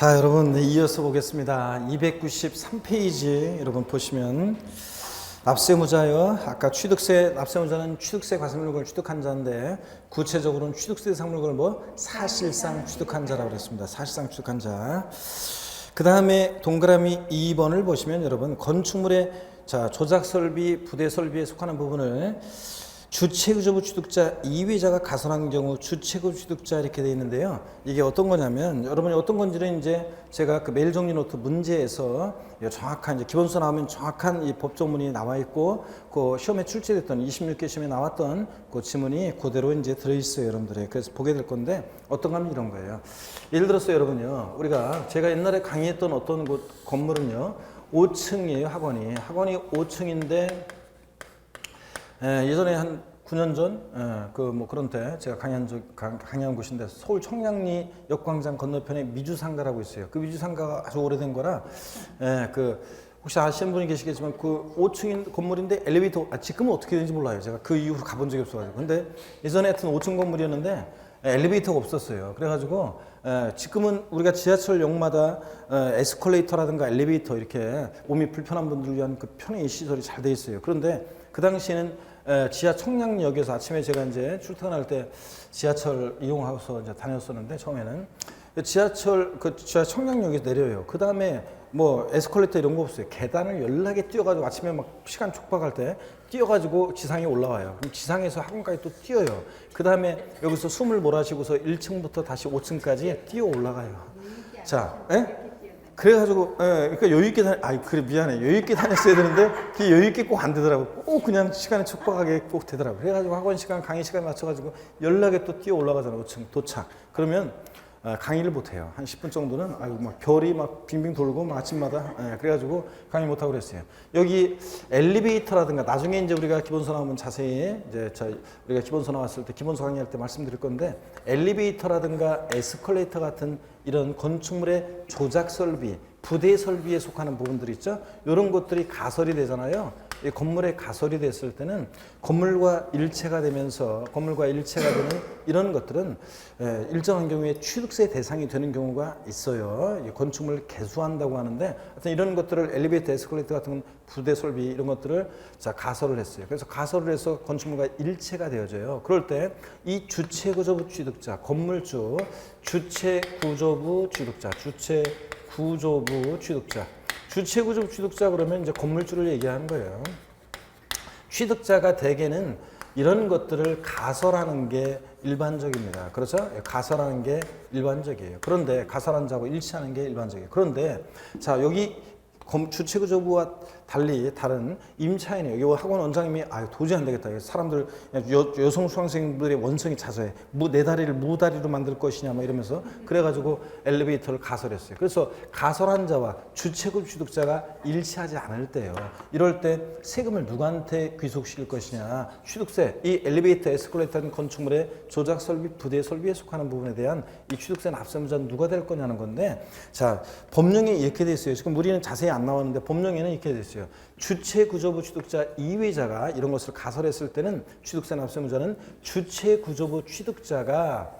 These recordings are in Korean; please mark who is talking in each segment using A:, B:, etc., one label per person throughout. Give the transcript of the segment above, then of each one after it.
A: 자, 여러분, 이어서 보겠습니다. 293페이지 여러분 보시면 납세무자요. 아까 취득세 납세무자는 취득세 과세물건을 취득한 자인데 구체적으로는 취득세 상물건을 사실상 취득한 자라고 그랬습니다. 사실상 취득한 자. 그 다음에 동그라미 2번을 보시면 여러분 건축물의 조작 설비, 부대 설비에 속하는 부분을 주체구조부 취득자 이외자가 가설한 경우 주체구조 취득자 이렇게 되어 있는데요. 이게 어떤 거냐면 여러분이 어떤 건지는 이제 제가 그 메일 정리 노트 문제에서 정확한 이제 기본서 나오면 정확한 이 법조문이 나와 있고 그 시험에 출제됐던 26개 시험에 나왔던 그 지문이 그대로 이제 들어 있어요, 여러분들이. 그래서 보게 될 건데 어떤 건 이런 거예요. 예를 들어서 여러분요, 우리가 제가 옛날에 강의했던 어떤 곳 건물은요 5층이에요. 학원이 5층인데 예전에 한 9년 전, 그런 때 제가 강의한 곳인데 서울 청량리 역광장 건너편에 미주상가라고 있어요. 그 미주상가가 아주 오래된 거라, 혹시 아시는 분이 계시겠지만 그 5층인 건물인데 엘리베이터, 지금은 어떻게 되는지 몰라요. 제가 그 이후로 가본 적이 없어가지고. 근데 예전에 하여튼 5층 건물이었는데 엘리베이터가 없었어요. 그래가지고 지금은 우리가 지하철역마다 에스컬레이터라든가 엘리베이터 이렇게 몸이 불편한 분들을 위한 그 편의 시설이 잘 돼 있어요. 그런데 그 당시에는 지하 청량역에서 아침에 제가 이제 출퇴근할 때 지하철 이용하고서 이제 다녔었는데 처음에는 지하 청량역에서 내려요. 그 다음에 에스컬레이터 이런 거 없어요. 계단을 연락에 뛰어가지고 아침에 막 시간 촉박할 때 뛰어가지고 지상에 올라와요. 그럼 지상에서 학원까지 또 뛰어요. 그 다음에 여기서 숨을 몰아쉬고서 1층부터 다시 5층까지 뛰어 올라가요. 자, 그래가지고, 그러니까 여유있게 그래, 미안해. 여유있게 다녔어야 되는데, 그게 여유있게 꼭 안 되더라고. 꼭 그냥 시간에 촉박하게 꼭 되더라고. 그래가지고 학원 시간, 강의 시간 맞춰가지고 연락에 또 뛰어 올라가잖아, 5층 도착. 그러면, 강의를 못해요. 한 10분 정도는, 별이 막 빙빙 돌고, 아침마다. 그래가지고 강의 못하고 그랬어요. 여기 엘리베이터라든가, 나중에 이제 우리가 기본서 나오면 자세히, 우리가 기본서 나왔을 때, 기본서 강의할 때 말씀드릴 건데, 엘리베이터라든가 에스컬레이터 같은 이런 건축물의 조작 설비, 부대 설비에 속하는 부분들이 있죠. 이런 것들이 가설이 되잖아요. 이 건물에 가설이 됐을 때는 건물과 일체가 되는 이런 것들은 일정한 경우에 취득세 대상이 되는 경우가 있어요. 이 건축물을 개수한다고 하는데 하여튼 이런 것들을 엘리베이터, 에스컬레이터 같은 부대 설비 이런 것들을 가설을 했어요. 그래서 가설을 해서 건축물과 일체가 되어져요. 그럴 때 이 주체구조부 취득자, 건물주, 주체구조부 취득자, 주체구조부 취득자 그러면 이제 건물주를 얘기하는 거예요. 취득자가 대개는 이런 것들을 가설하는 게 일반적입니다. 그렇죠? 가설하는 게 일반적이에요. 그런데 가설한 자하고 일치하는 게 일반적이에요. 그런데 자, 여기 주체구조부와 달리 다른 임차인이에요. 이 학원 원장님이 도저히 안 되겠다. 사람들 여성 수강생들의 원성이 자자해. 내 다리를 무다리로 만들 것이냐 이러면서 그래가지고 엘리베이터를 가설했어요. 그래서 가설한 자와 주체구 취득자가 일치하지 않을 때요. 이럴 때 세금을 누구한테 귀속시킬 것이냐. 취득세, 이 엘리베이터, 에스컬레이터 같은 건축물의 조작 설비, 부대 설비에 속하는 부분에 대한 이 취득세 납세무자는 누가 될 거냐는 건데, 자, 법령에 이렇게 돼 있어요. 지금 우리는 자세히 안 나왔는데 법령에는 이렇게 돼 있어요. 주체구조부 취득자 이외자가 이런 것을 가설했을 때는 취득세 납세무자는 주체구조부 취득자가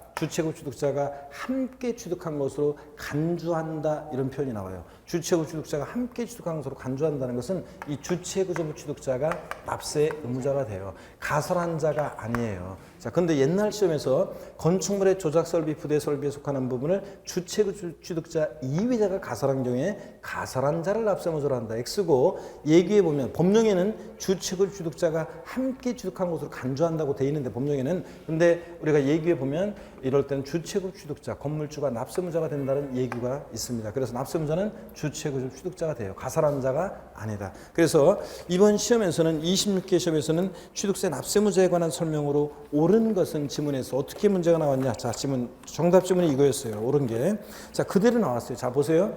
A: 함께 취득한 것으로 간주한다 이런 표현이 나와요. 주체구 취득자가 함께 취득한 것으로 간주한다는 것은 이 주체구조부 취득자가 납세 의무자가 돼요. 가설한 자가 아니에요. 자, 근데 옛날 시험에서 건축물의 조작 설비, 부대 설비에 속하는 부분을 주체구 취득자 이외자가 가설한 경우에 가설한 자를 납세 의무자로 한다. X고 예규에 보면 법령에는 주체구 취득자가 함께 취득한 것으로 간주한다고 돼 있는데 법령에는 근데 우리가 예규에 보면 이럴 때는 주체구 취득자, 건물주가 납세 의무자가 된다는 예규가 있습니다. 그래서 납세 의무자는 주체구 취득자가 돼요. 가설한 자가 아니다. 그래서 이번 시험에서는 26개 시험에서는 취득세 납세 의무자에 관한 설명으로 옳은 것은 지문에서 어떻게 문제가 나왔냐. 자, 지문 정답 지문이 이거였어요. 옳은 게. 자, 그대로 나왔어요. 자, 보세요.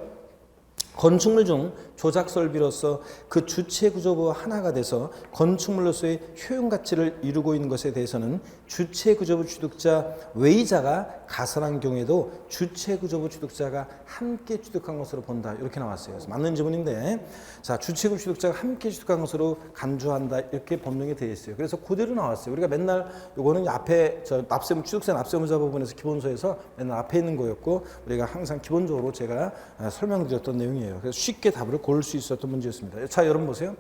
A: 건축물 중 조작 설비로서 그 주체 구조부 하나가 돼서 건축물로서의 효용 가치를 이루고 있는 것에 대해서는 주체 구조부 취득자 외의자가 가설한 경우에도 주체 구조부 취득자가 함께 취득한 것으로 본다. 이렇게 나왔어요. 그래서 맞는 지문인데, 자, 주체 구조부 취득자가 함께 취득한 것으로 간주한다. 이렇게 법령에 되어 있어요. 그래서 그대로 나왔어요. 우리가 맨날 요거는 앞에 저 납세무 취득세 납세무자 부분에서 기본소에서 맨날 앞에 있는 거였고, 우리가 항상 기본적으로 제가 설명드렸던 내용이에요. 그래서 쉽게 답을 고를 수 있었던 문제였습니다. 자, 여러분 보세요.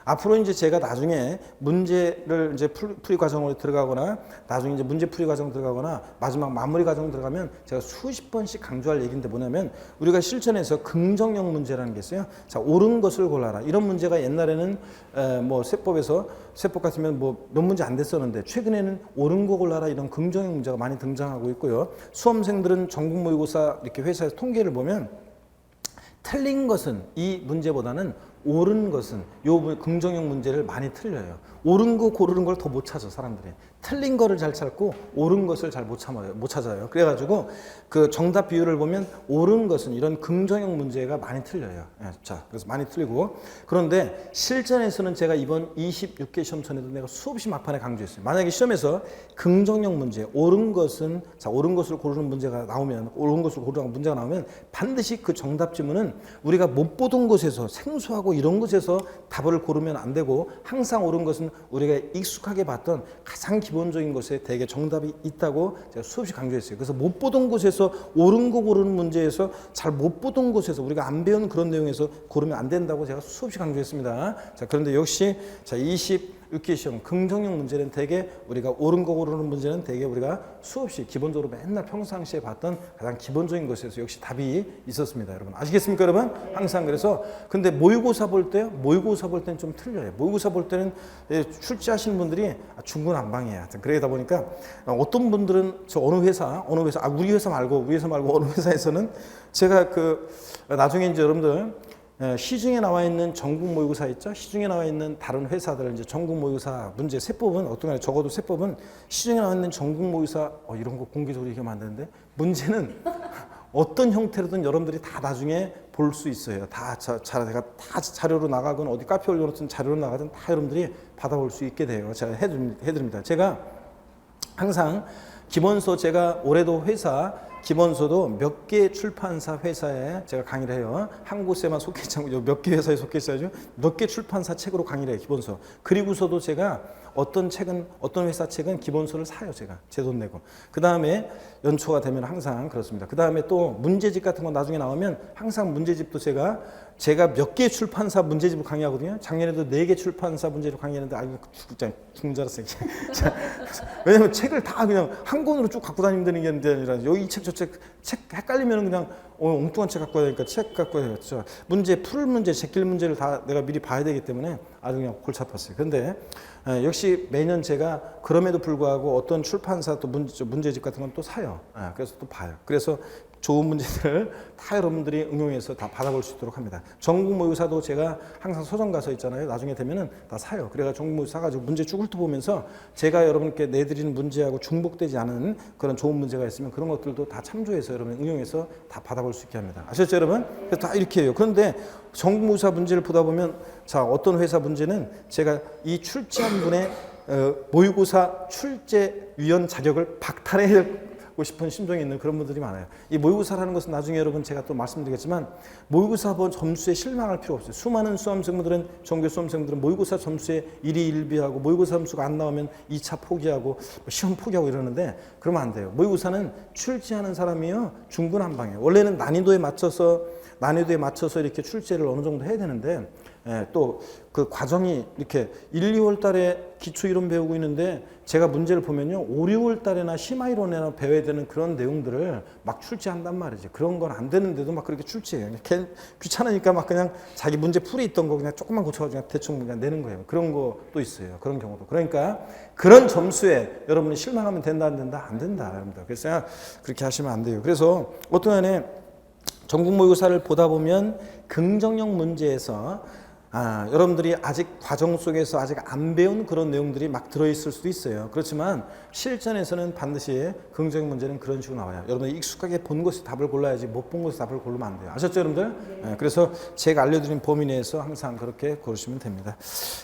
A: 앞으로 이제 제가 나중에 문제를 이제 풀이 과정으로 들어가거나 나중에 이제 문제 풀이 과정 들어가거나 마지막 마무리 과정 들어가면 제가 수십 번씩 강조할 얘기인데 뭐냐면 우리가 실전에서 긍정형 문제라는 게 있어요. 자, 옳은 것을 골라라. 이런 문제가 옛날에는 뭐 세법 같으면 뭐 몇 문제 안 됐었는데 최근에는 옳은 거 골라라 이런 긍정형 문제가 많이 등장하고 있고요. 수험생들은 전국 모의고사 이렇게 회사에서 통계를 보면 틀린 것은 이 문제보다는 옳은 것은 요 긍정형 문제를 많이 틀려요. 옳은 거 고르는 걸 더 못 찾아 사람들이. 틀린 거를 잘 찾고 옳은 것을 잘 못 찾아요. 그래가지고 그 정답 비율을 보면 옳은 것은 이런 긍정형 문제가 많이 틀려요. 자, 그래서 많이 틀리고 그런데 실전에서는 제가 이번 26개 시험 전에도 내가 수없이 막판에 강조했어요. 만약에 시험에서 긍정형 문제, 옳은 것은 자 옳은 것을 고르는 문제가 나오면 옳은 것을 고르는 문제가 나오면 반드시 그 정답 지문은 우리가 못 보던 곳에서 생소하고 이런 곳에서 답을 고르면 안 되고 항상 옳은 것은 우리가 익숙하게 봤던 가장 기본적인 것에 대개 정답이 있다고 제가 수없이 강조했어요. 그래서 못 보던 곳에서 옳은 거 고르는 문제에서 잘 못 보던 곳에서 우리가 안 배운 그런 내용에서 고르면 안 된다고 제가 수없이 강조했습니다. 자, 그런데 역시 자 26개 시험 긍정형 문제는 대개 우리가 옳은 거 고르는 문제는 대개 우리가 수없이 기본적으로 맨날 평상시에 봤던 가장 기본적인 것에서 역시 답이 있었습니다. 여러분 아시겠습니까, 여러분? 항상 그래서 근데 모의고사 볼 때요. 모의고사 볼 때는 좀 틀려요. 모의고사 볼 때는 출제하시는 분들이 중구난방이에요. 하여튼 그러다 보니까 어떤 분들은 저 어느 회사 우리 회사 말고 어느 회사에서는 제가 그 나중에 이제 여러분들 시중에 나와 있는 전국 모의고사 있죠? 시중에 나와 있는 다른 회사들 이제 전국 모의고사 문제 세법은 어떤 게 적어도 세법은 시중에 나와 있는 전국 모의고사 이런 거 공개적으로 얘기하면 안 되는데 문제는 어떤 형태로든 여러분들이 다 나중에 볼 수 있어요. 제가 다 자료로 나가건 어디 카페 올려놓든 자료로 나가든 다 여러분들이 받아볼 수 있게 돼요. 제가 해드립니다. 제가 항상 기본서 제가 올해도 기본서도 몇 개 출판사 회사에 제가 강의를 해요. 한 곳에만 속해 있지 않고 몇 개 회사에 속해 있어야죠. 몇 개 출판사 책으로 강의를 해요. 기본서. 그리고서도 제가 어떤 회사 책은 기본서를 사요. 제가 제 돈 내고. 그 다음에 연초가 되면 항상 그렇습니다. 그 다음에 또 문제집 같은 거 나중에 나오면 항상 문제집도 제가 몇 개 출판사 문제집을 강의하거든요. 작년에도 4개 출판사 문제집 강의했는데 죽는 줄 알았어요. 왜냐면 책을 다 그냥 한 권으로 쭉 갖고 다니면 되는 게 아니라 여기 책 저 책 헷갈리면 그냥 엉뚱한 책 갖고 와야 되니까 책 갖고 와야 되겠죠. 풀 문제, 제낄 문제를 다 내가 미리 봐야 되기 때문에 아주 그냥 골치 아팠어요. 근데 역시 매년 제가 그럼에도 불구하고 어떤 출판사 또 문제집 같은 건 또 사요. 그래서 또 봐요. 그래서 좋은 문제들을 다 여러분들이 응용해서 다 받아볼 수 있도록 합니다. 전국 모의고사도 제가 항상 서점 가서 있잖아요. 나중에 되면은 다 사요. 그래가 전국 모의고사 사가지고 문제 쭉 훑어보면서 제가 여러분께 내드리는 문제하고 중복되지 않은 그런 좋은 문제가 있으면 그런 것들도 다 참조해서 여러분 응용해서 다 받아볼 수 있게 합니다. 아셨죠, 여러분? 그래서 다 이렇게 해요. 그런데 전국 모의고사 문제를 보다 보면 자 어떤 회사 문제는 제가 이 출제한 분의 모의고사 출제위원 자격을 박탈해 고 싶은 심정이 있는 그런 분들이 많아요. 이 모의고사라는 것은 나중에 여러분 제가 또 말씀드리겠지만 모의고사 본 점수에 실망할 필요 없어요. 수많은 수험생들은 전교 수험생들은 모의고사 점수에 일희일비하고 모의고사 점수가 안 나오면 2차 포기하고 시험 포기하고 이러는데 그러면 안 돼요. 모의고사는 출제하는 사람이요 중구난방이에요. 원래는 난이도에 맞춰서 이렇게 출제를 어느 정도 해야 되는데 또 그 과정이 이렇게 1, 2월 달에 기초이론 배우고 있는데 제가 문제를 보면요 5, 6월 달에나 심화이론이나 배워야 되는 그런 내용들을 막 출제한단 말이지. 그런 건 안 되는데도 막 그렇게 출제해요. 귀찮으니까 막 그냥 자기 문제 풀이 있던 거 그냥 조금만 고쳐가지고 그냥 대충 그냥 내는 거예요. 그런 것도 있어요. 그런 경우도. 그러니까 그런 점수에 여러분이 실망하면 된다 안 된다? 안 된다. 여러분들. 그래서 그렇게 하시면 안 돼요. 그래서 어떤 전국 모의고사를 보다 보면 긍정형 문제에서 여러분들이 아직 과정 속에서 아직 안 배운 그런 내용들이 막 들어있을 수도 있어요. 그렇지만 실전에서는 반드시 긍정 문제는 그런 식으로 나와요. 여러분들 익숙하게 본 것에 답을 골라야지 못 본 것에 답을 고르면 안 돼요. 아셨죠, 여러분들? 네. 그래서 제가 알려드린 범위 내에서 항상 그렇게 고르시면 됩니다.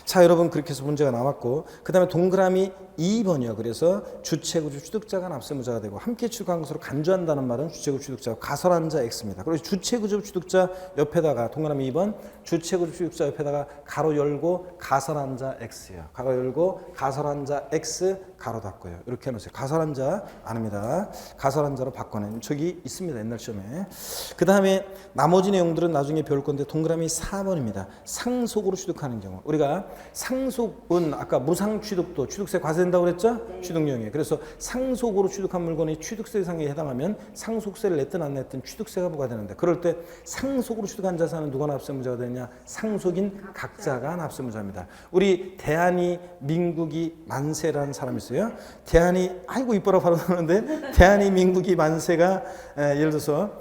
A: 자, 여러분 그렇게 해서 문제가 나왔고, 그 다음에 동그라미 2번이요. 그래서 주체구조 취득자가 납세무자가 되고 함께 취득한 것으로 간주한다는 말은 주체구조 취득자 가설한 자 X입니다. 그래서 주체구조 취득자 옆에다가 동그라미 2번 주체구조 취득자 옆에다가 가로 열고 가설한 자 X예요. 가로 열고 가설한 자 X 가로 닫고요. 이렇게 해놓으세요. 가설한 자 아닙니다. 가설한 자로 바꿔낸 적이 있습니다. 옛날 시험에. 그 다음에 나머지 내용들은 나중에 배울 건데 동그라미 4번입니다. 상속으로 취득하는 경우. 우리가 상속은 아까 무상 취득도 취득세 과세된다고 그랬죠? 네. 취득령에. 그래서 상속으로 취득한 물건이 취득세 대상에 해당하면 상속세를 냈든 안 냈든 취득세가 부과되는데, 그럴 때 상속으로 취득한 자산은 누가 납세무자가 되냐? 상속인 각자가 납세무자입니다. 우리 대한이 민국이 만세라는 사람이 있어요. 대한이 아이고 이뻐라 바로 나오는데 대한이 민국이 만세가 예를 들어서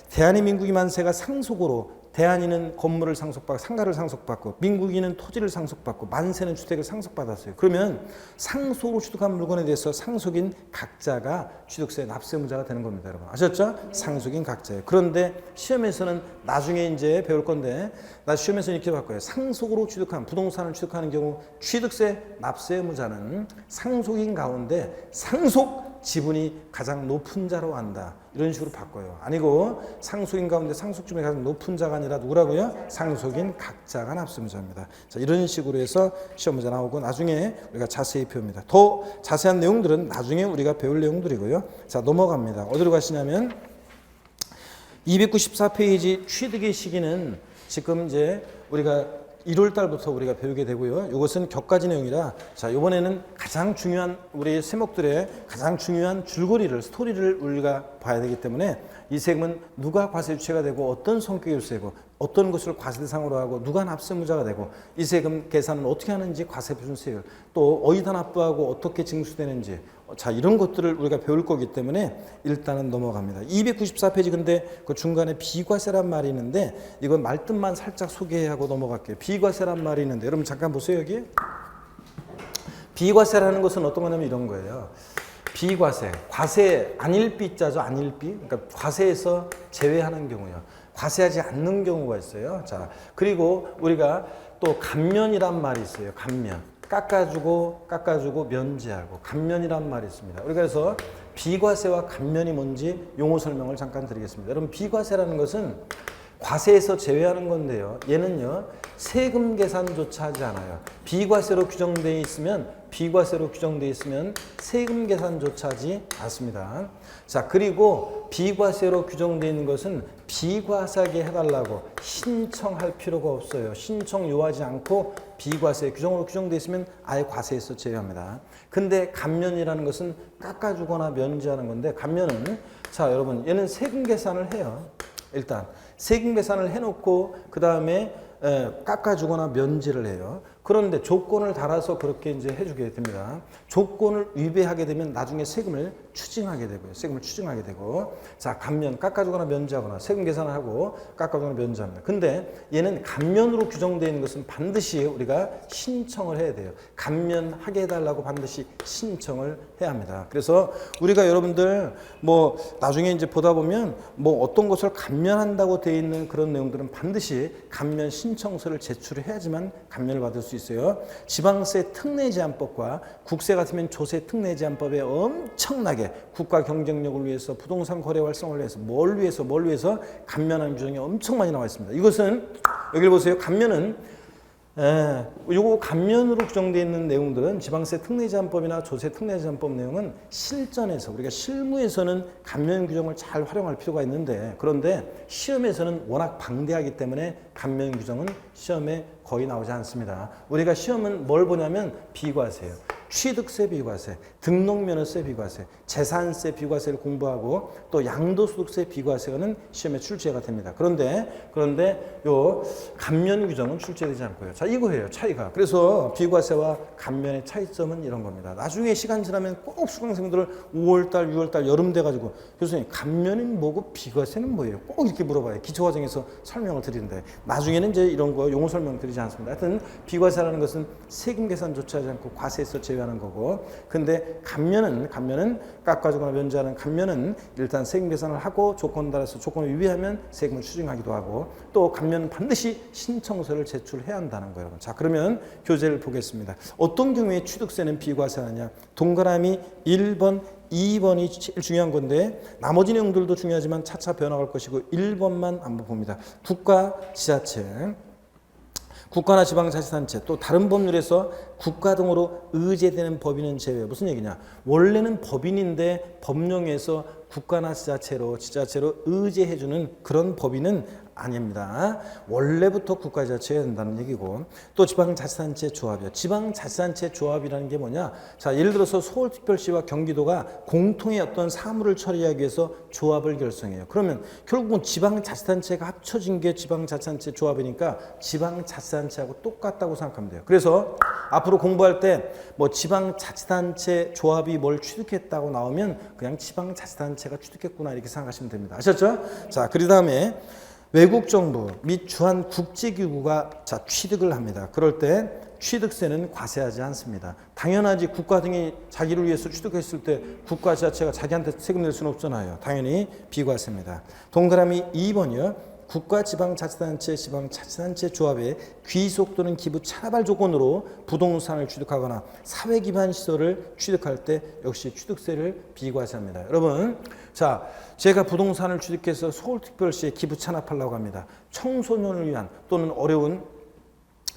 A: 대한이 민국이 만세가 상속으로 대한이는 건물을 상속받고 상가를 상속받고 민국이는 토지를 상속받고 만세는 주택을 상속받았어요. 그러면 상속으로 취득한 물건에 대해서 상속인 각자가 취득세 납세무자가 되는 겁니다, 여러분. 아셨죠? 상속인 각자예요. 그런데 시험에서는 나중에 이제 배울 건데 나 시험에서 이렇게 바꿔요. 상속으로 취득한 부동산을 취득하는 경우 취득세 납세무자는 상속인 가운데 상속 지분이 가장 높은 자로 한다. 이런 식으로 바꿔요. 아니고 상속인 가운데 상속 지분이 가장 높은 자가 아니라 누구라고요? 상속인 각자가 납세무자입니다. 자, 이런 식으로 해서 시험 문제 나오고 나중에 우리가 자세히 배웁니다. 더 자세한 내용들은 나중에 우리가 배울 내용들이고요. 자, 넘어갑니다. 어디로 가시냐면 294페이지 취득의 시기는 지금 이제 우리가 1월 달부터 우리가 배우게 되고요. 이것은 격가지 내용이라 자, 이번에는 가장 중요한 우리 세목들의 가장 중요한 줄거리를 스토리를 우리가 봐야 되기 때문에 이 세금은 누가 과세 주체가 되고 어떤 성격의 세고 어떤 것을 과세 대상으로 하고 누가 납세무자가 되고 이 세금 계산은 어떻게 하는지 과세 표준세율 또 어디다 납부하고 어떻게 징수되는지 자, 이런 것들을 우리가 배울 거기 때문에 일단은 넘어갑니다. 294페이지 근데 그 중간에 비과세란 말이 있는데 이건 말뜻만 살짝 소개하고 넘어갈게요. 비과세란 말이 있는데 여러분 잠깐 보세요. 여기 비과세라는 것은 어떤 거냐면 이런 거예요. 비과세, 과세 안일비자죠. 안일비. 그러니까 과세에서 제외하는 경우요. 과세하지 않는 경우가 있어요. 자, 그리고 우리가 또 감면이란 말이 있어요. 감면. 깎아주고 면제하고 감면이란 말이 있습니다. 우리가 그래서 비과세와 감면이 뭔지 용어 설명을 잠깐 드리겠습니다. 여러분 비과세라는 것은 과세에서 제외하는 건데요. 얘는요 세금 계산조차 하지 않아요. 비과세로 규정되어 있으면 세금 계산조차 하지 않습니다. 자, 그리고 비과세로 규정되어 있는 것은 비과세하게 해달라고 신청할 필요가 없어요. 신청 요하지 않고 비과세 규정으로 규정되어 있으면 아예 과세에서 제외합니다. 근데 감면이라는 것은 깎아주거나 면제하는 건데 감면은 자, 여러분 얘는 세금 계산을 해요. 일단 세금 계산을 해놓고 그 다음에 깎아주거나 면제를 해요. 그런데 조건을 달아서 그렇게 이제 해주게 됩니다. 조건을 위배하게 되면 나중에 세금을 추징하게 되고요. 세금을 추징하게 되고 자, 감면 깎아주거나 면제하거나 세금 계산을 하고 깎아주거나 면제합니다. 근데 얘는 감면으로 규정되어 있는 것은 반드시 우리가 신청을 해야 돼요. 감면하게 해달라고 반드시 신청을 해야 합니다. 그래서 우리가 여러분들 뭐 나중에 이제 보다 보면 뭐 어떤 것을 감면한다고 되어 있는 그런 내용들은 반드시 감면 신청서를 제출해야지만 감면을 받을 수 있어요. 지방세 특례제한법과 국세 같으면 조세 특례제한법에 엄청나게 국가 경쟁력을 위해서 부동산 거래 활성화를 위해서 뭘 위해서 감면하는 규정이 엄청 많이 나와 있습니다. 이것은 여기를 보세요. 감면은 요거 감면으로 규정되어 있는 내용들은 지방세 특례제한법이나 조세 특례제한법 내용은 실전에서 우리가 실무에서는 감면 규정을 잘 활용할 필요가 있는데 그런데 시험에서는 워낙 방대하기 때문에 감면 규정은 시험에 거의 나오지 않습니다. 우리가 시험은 뭘 보냐면 비과세예요. 취득세 비과세, 등록면허세 비과세, 재산세 비과세를 공부하고 또 양도소득세 비과세는 시험에 출제가 됩니다. 그런데 요 감면 규정은 출제되지 않고요. 자, 이거예요. 차이가. 그래서 비과세와 감면의 차이점은 이런 겁니다. 나중에 시간 지나면 꼭 수강생들을 5월달, 6월달 여름 돼가지고 교수님 감면은 뭐고 비과세는 뭐예요? 꼭 이렇게 물어봐요. 기초과정에서 설명을 드리는데 나중에는 이제 이런 거 용어 설명 드리지 않습니다. 하여튼 비과세라는 것은 세금 계산조차 하지 않고 과세에서 제외하는 거고, 근데 감면은 깎아주거나 면제하는 감면은 일단 세금 계산을 하고 조건 따라서 조건을 위배하면 세금을 추징하기도 하고, 또 감면은 반드시 신청서를 제출해야 한다는 거예요. 자, 그러면 교재를 보겠습니다. 어떤 경우에 취득세는 비과세하느냐? 동그라미 1번 2번이 제일 중요한 건데 나머지 내용들도 중요하지만 차차 변화할 것이고 1번만 한번 봅니다. 국가, 지자체, 국가나 지방자치단체, 또 다른 법률에서 국가 등으로 의제되는 법인은 제외. 무슨 얘기냐? 원래는 법인인데 법령에서 국가나 지자체로 의제해주는 그런 법인은 아닙니다. 원래부터 국가 지자체가 된다는 얘기고, 또 지방자치단체 조합이요. 지방자치단체 조합이라는 게 뭐냐? 자, 예를 들어서 서울특별시와 경기도가 공통의 어떤 사무를 처리하기 위해서 조합을 결성해요. 그러면 결국은 지방자치단체가 합쳐진 게 지방자치단체 조합이니까 지방자치단체하고 똑같다고 생각하면 돼요. 그래서 앞으로 공부할 때 뭐 지방자치단체 조합이 뭘 취득했다고 나오면 그냥 지방자치단체가 취득했구나 이렇게 생각하시면 됩니다. 아셨죠? 자, 그 다음에 외국 정부 및 주한 국제기구가 취득을 합니다. 그럴 때 취득세는 과세하지 않습니다. 당연하지. 국가 등이 자기를 위해서 취득했을 때 국가 자체가 자기한테 세금 낼 수는 없잖아요. 당연히 비과세입니다. 동그라미 2번이요. 국가 지방자치단체, 지방자치단체 조합의 귀속 또는 기부 차발 조건으로 부동산을 취득하거나 사회기반 시설을 취득할 때 역시 취득세를 비과세합니다. 여러분, 자, 제가 부동산을 취득해서 서울특별시에 기부 찬합하려고 합니다. 청소년을 위한 또는 어려운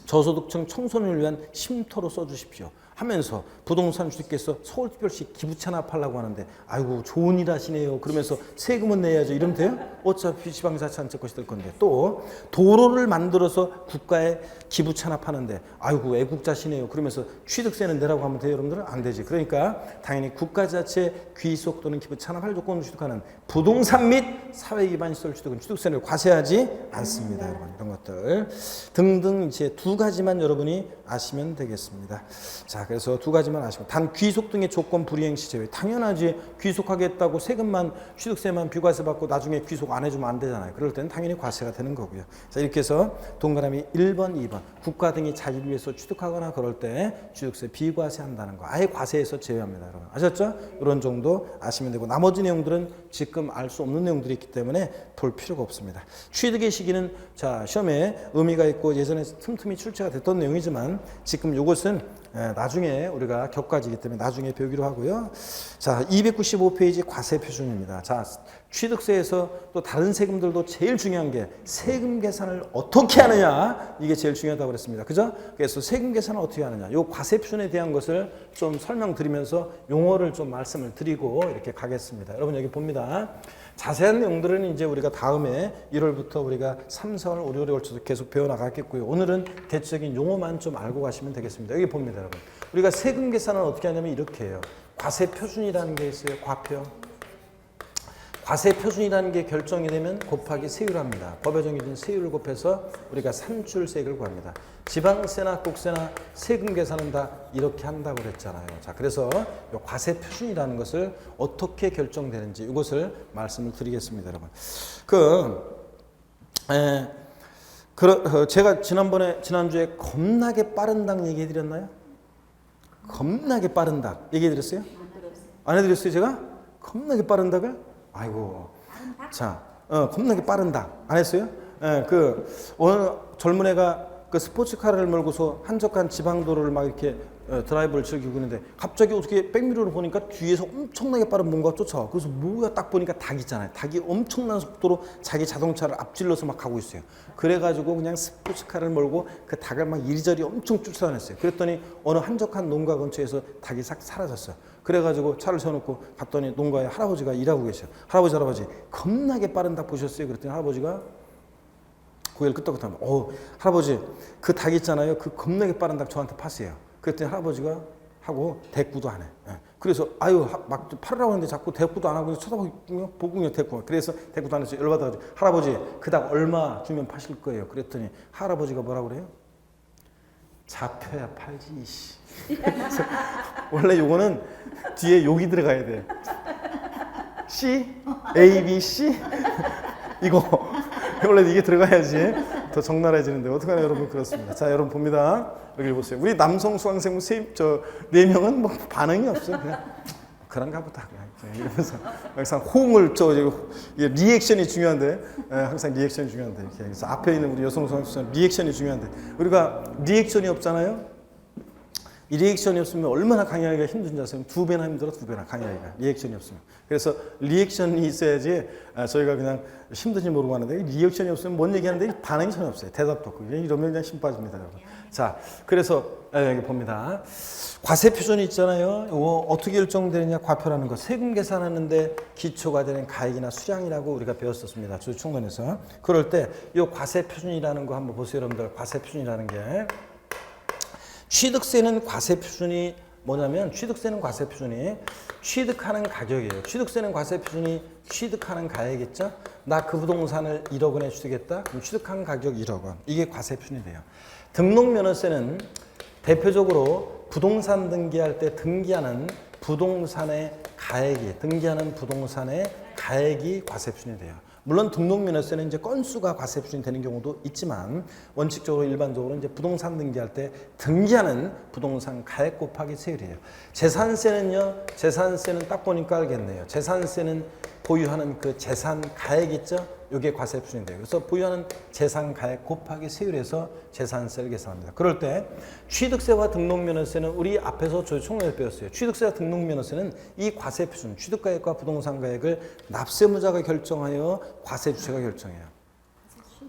A: 저소득층 청소년을 위한 쉼터로 써주십시오 하면서 부동산 주택께서 서울특별시 기부 찬합하려고 하는데 아이고 좋은 일 하시네요 그러면서 세금은 내야죠 이러면 돼요? 어차피 지방자치단체 것이 될 건데, 또 도로를 만들어서 국가에 기부 찬합하는데 아이고 애국자시네요 그러면서 취득세는 내라고 하면 돼요? 여러분들은 안 되지. 그러니까 당연히 국가자체 귀속 또는 기부 찬합할 조건을 취득하는 부동산 및 사회기반 시설 취득은 취득세를 과세하지 않습니다. 여러분, 이런 것들 등등 이제 두 가지만 여러분이 아시면 되겠습니다. 자, 그래서 두 가지만 아시고, 단 귀속 등의 조건 불이행 시 제외. 당연하지. 귀속하겠다고 세금만 취득세만 비과세 받고 나중에 귀속 안 해주면 안 되잖아요. 그럴 때는 당연히 과세가 되는 거고요. 자, 이렇게 해서 동그라미 1번, 2번 국가 등이 자기를 위해서 취득하거나 그럴 때 취득세 비과세한다는 거 아예 과세에서 제외합니다. 여러분 아셨죠? 이런 정도 아시면 되고 나머지 내용들은 지금 알 수 없는 내용들이 있기 때문에 볼 필요가 없습니다. 취득의 시기는 자 시험에 의미가 있고 예전에 틈틈이 출제가 됐던 내용이지만 지금 이것은 나중에 우리가 격과지이기 때문에 나중에 배우기로 하고요. 자, 295페이지 과세 표준입니다. 자, 취득세에서 또 다른 세금들도 제일 중요한 게 세금 계산을 어떻게 하느냐, 이게 제일 중요하다고 그랬습니다. 그죠? 그래서 세금 계산을 어떻게 하느냐, 요 과세 표준에 대한 것을 좀 설명드리면서 용어를 좀 말씀을 드리고 이렇게 가겠습니다. 여러분 여기 봅니다. 자세한 내용들은 이제 우리가 다음에 1월부터 우리가 3, 4월, 5, 6월에 걸쳐서 계속 배워나가겠고요. 오늘은 대체적인 용어만 좀 알고 가시면 되겠습니다. 여기 봅니다, 여러분. 우리가 세금 계산을 어떻게 하냐면 이렇게 해요. 과세 표준이라는 게 있어요. 과표. 과세 표준이라는 게 결정이 되면 곱하기 세율을 합니다. 법에 정해진 세율을 곱해서 우리가 산출세액을 구합니다. 지방세나 국세나 세금 계산은 다 이렇게 한다고 그랬잖아요. 자, 그래서 이 과세 표준이라는 것을 어떻게 결정되는지 이것을 말씀을 드리겠습니다, 여러분. 제가 지난주에 겁나게 빠른 닭 얘기해 드렸나요? 겁나게 빠른 닭 얘기해 드렸어요? 안 해드렸어요, 제가? 겁나게 빠른 닭을? 아이고. 자, 겁나게 빠른 닭. 안 했어요? 어느 젊은 애가 그 스포츠카를 몰고서 한적한 지방도로를 막 이렇게 드라이브를 즐기고 있는데 갑자기 어떻게 백미러를 보니까 뒤에서 엄청나게 빠른 뭔가가 쫓아와. 그래서 뭐야 딱 보니까 닭 있잖아요. 닭이 엄청난 속도로 자기 자동차를 앞질러서 막 가고 있어요. 그래가지고 그냥 스포츠카를 몰고 그 닭을 막 이리저리 엄청 쫓아다녔어요. 그랬더니 어느 한적한 농가 근처에서 닭이 싹 사라졌어요. 그래가지고 차를 세워놓고 갔더니 농가에 할아버지가 일하고 계셔요. 할아버지 겁나게 빠른 닭 보셨어요? 그랬더니 할아버지가 고개를 끄덕끄덕하면 할아버지 그 닭 있잖아요. 그 겁나게 빠른 닭 저한테 파세요. 그랬더니 할아버지가 하고 대꾸도 안 해. 예. 그래서 아유 막 팔으라고 하는데 자꾸 대꾸도 안 하고 쳐다보고 보군요 대꾸. 그래서 대꾸도 안 해서 열받아가지고 할아버지 그닥 얼마 주면 파실 거예요. 그랬더니 할아버지가 뭐라 그래요? 잡혀야 팔지. 씨. 그래서 원래 요거는 뒤에 욕이 들어가야 돼. C, A, B, C 이거 원래 이게 들어가야지 더 적나라해지는데 어떡하나 여러분 그렇습니다. 자 여러분 봅니다. 여기 보세요. 우리 남성 수강생 네 명은 뭐 반응이 없어요. 그냥 그런가 보다 그냥 이러면서 항상 호응을 리액션이 중요한데 항상 리액션이 중요한데 이렇게 그래서 앞에 있는 우리 여성 수강생 리액션이 중요한데 우리가 리액션이 없잖아요. 이 리액션이 없으면 얼마나 강의하기가 힘든지 아세요? 2배나 힘들어 2배나 강의하기가 리액션이 없으면. 그래서 리액션이 있어야지 저희가 그냥 힘든지 모르고 하는데 리액션이 없으면 뭔 얘기하는데 반응이 전혀 없어요. 대답도 없고 이러면 그냥 힘 빠집니다. 여러분. 자 그래서 여기 봅니다. 과세 표준이 있잖아요. 이거 어떻게 결정되느냐 과표라는 거 세금 계산하는데 기초가 되는 가액이나 수량이라고 우리가 배웠었습니다. 조총론에서. 그럴 때 이 과세 표준이라는 거 한번 보세요. 여러분들 과세 표준이라는 게 취득세는 과세 표준이 뭐냐면 취득세는 과세 표준이 취득하는 가격이에요. 취득세는 과세 표준이 취득하는 가액이겠죠. 나 그 부동산을 1억 원에 취득했다. 그럼 취득한 가격 1억 원. 이게 과세 표준이 돼요. 등록면허세는 대표적으로 부동산 등기할 때 등기하는 부동산의 가액이 과세 표준이 돼요. 물론 등록면허세는 이제 건수가 과세 표준이 되는 경우도 있지만 원칙적으로 일반적으로 이제 부동산 등기할 때 등기하는 부동산 가액 곱하기 세율이에요. 재산세는 딱 보니까 알겠네요. 재산세는 보유하는 그 재산 가액 있죠? 이게 과세 표준이 돼요. 그래서 보유하는 재산 가액 곱하기 세율에서 재산세를 계산합니다. 그럴 때 취득세와 등록면허세는 우리 앞에서 저희 총론에 배웠어요. 취득세와 등록면허세는 이 과세 표준, 취득가액과 부동산 가액을 납세무자가 결정하여 과세 주체가 결정해요.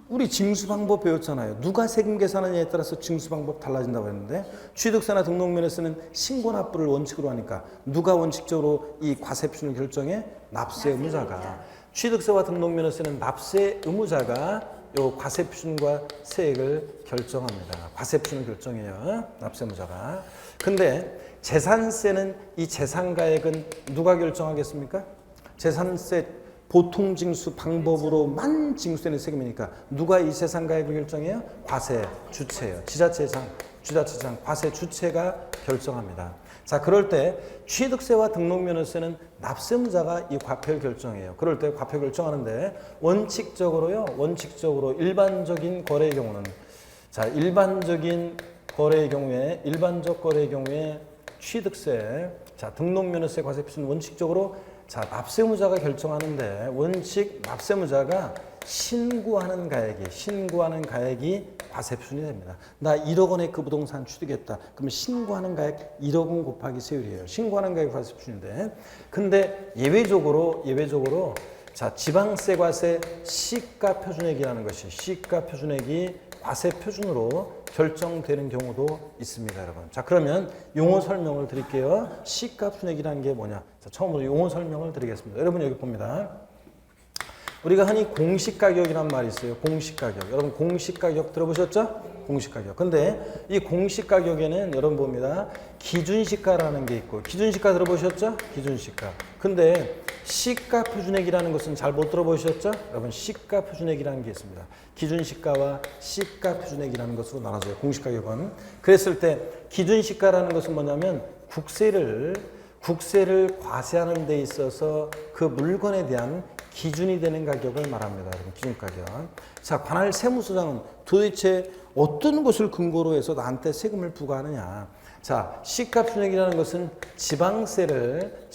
A: 우리 징수 방법 배웠잖아요. 누가 세금 계산하느냐에 따라서 징수 방법 달라진다고 했는데 취득세나 등록면허세는 신고 납부를 원칙으로 하니까 누가 원칙적으로 이 과세 표준을 결정해? 납세 의무자가. 취득세와 등록면허세는 납세 의무자가 요 과세 표준과 세액을 결정합니다. 과세 표준을 결정해요. 납세 의무자가. 근데 재산세는 이 재산가액은 누가 결정하겠습니까? 재산세 보통 징수 방법으로만 징수되는 세금이니까 누가 이 재산가액을 결정해요? 과세 주체예요. 지자체장 과세 주체가 결정합니다. 자, 그럴 때 취득세와 등록면허세는 납세무자가 이 과표를 결정해요. 그럴 때 과표 결정하는데 원칙적으로 일반적인 거래의 경우는 자, 일반적 거래의 경우에 취득세, 자, 등록면허세 과세 표준은 원칙적으로 자, 납세무자가 결정하는데 원칙 납세무자가 신고하는 가액이 과세 표준이 됩니다. 나 1억 원에 그 부동산 취득했다. 그러면 신고하는 가액 1억 원 곱하기 세율이에요. 신고하는 가액이 과세 표준인데 근데 예외적으로 자, 지방세 과세 시가 표준액이라는 것이 시가 표준액이 과세 표준으로 결정되는 경우도 있습니다, 여러분. 자, 그러면 용어 설명을 드릴게요. 시가 표준액이라는 게 뭐냐? 자, 처음으로 용어 설명을 드리겠습니다. 여러분 여기 봅니다. 우리가 흔히 공시가격이란 말이 있어요. 공시가격. 여러분 공시가격 들어보셨죠? 공시가격. 근데 이 공시가격에는 여러분 봅니다. 기준시가라는 게 있고 기준시가 들어보셨죠? 기준시가. 근데 시가 표준액이라는 것은 잘 못 들어보셨죠? 여러분 시가 표준액이라는 게 있습니다. 기준시가와 시가 표준액이라는 것으로 나눠져요. 공시가격은. 그랬을 때 기준시가라는 것은 뭐냐면 국세를 과세하는 데 있어서 그 물건에 대한 기준이 되는 가격을 말합니다. 여러분, 기준가격. 자, 관할 세무서장은 도대체 어떤 것을 근거로 해서 나한테 세금을 부과하느냐. 자, 시가 표준액이라는 것은 지방세를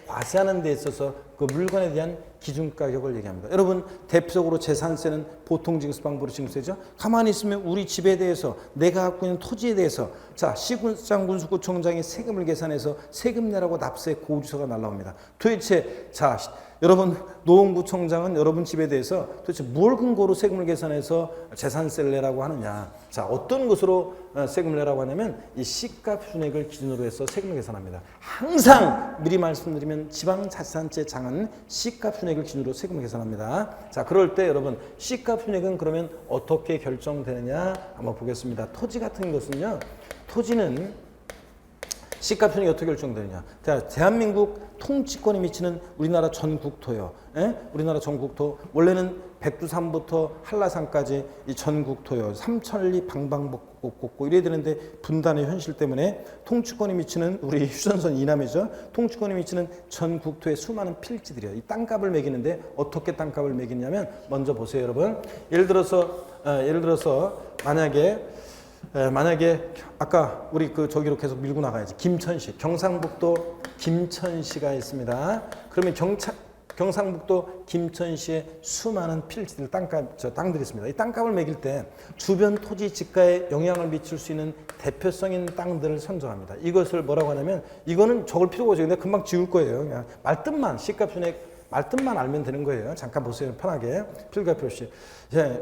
A: 과세하는 데 있어서 그 물건에 대한 기준가격을 얘기합니다. 여러분, 대표적으로 재산세는 보통 징수 방법으로 징수되죠. 가만히 있으면 우리 집에 대해서 내가 갖고 있는 토지에 대해서 자, 시군장 군수구청장이 세금을 계산해서 세금 내라고 납세 고지서가 날라옵니다. 도대체 자, 여러분 노원구청장은 여러분 집에 대해서 도대체 뭘 근거로 세금을 계산해서 재산세를 내라고 하느냐. 자, 어떤 것으로 세금을 내라고 하냐면 이 시가 표준액을 기준으로 해서 세금을 계산합니다. 항상 미리 말씀드리면 지방자치단체장은 시가 표준액을 기준으로 세금을 계산합니다. 자, 그럴 때 여러분 시가 표준액은 그러면 어떻게 결정되느냐 한번 보겠습니다. 토지 같은 것은요. 토지는 시가 편익이 어떻게 결정되느냐? 자, 대한민국 통치권이 미치는 우리나라 전국토요. 예? 우리나라 전국토 원래는 백두산부터 한라산까지 이 전국토요. 삼천리 방방곡곡곡곡 이래야 되는데 분단의 현실 때문에 통치권이 미치는 우리 휴전선 이남이죠. 통치권이 미치는 전국토의 수많은 필지들이에요. 이 땅값을 매기는데 어떻게 땅값을 매기냐면 먼저 보세요, 여러분. 예를 들어서 만약에 아까 우리 그 저기로 계속 밀고 나가야지. 김천시, 경상북도 김천시가 있습니다. 그러면 경상북도 김천시에 수많은 필지들 땅들이 있습니다. 이 땅값을 매길 때 주변 토지 지가에 영향을 미칠 수 있는 대표성 있는 땅들을 선정합니다. 이것을 뭐라고 하냐면 이거는 적을 필요가 없어요. 근데 금방 지울 거예요. 그냥 말뜻만 시가 편익 말뜻만 알면 되는 거예요. 잠깐 보세요. 편하게 필가 표시.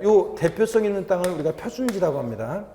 A: 요 대표성 있는 땅을 우리가 표준지라고 합니다.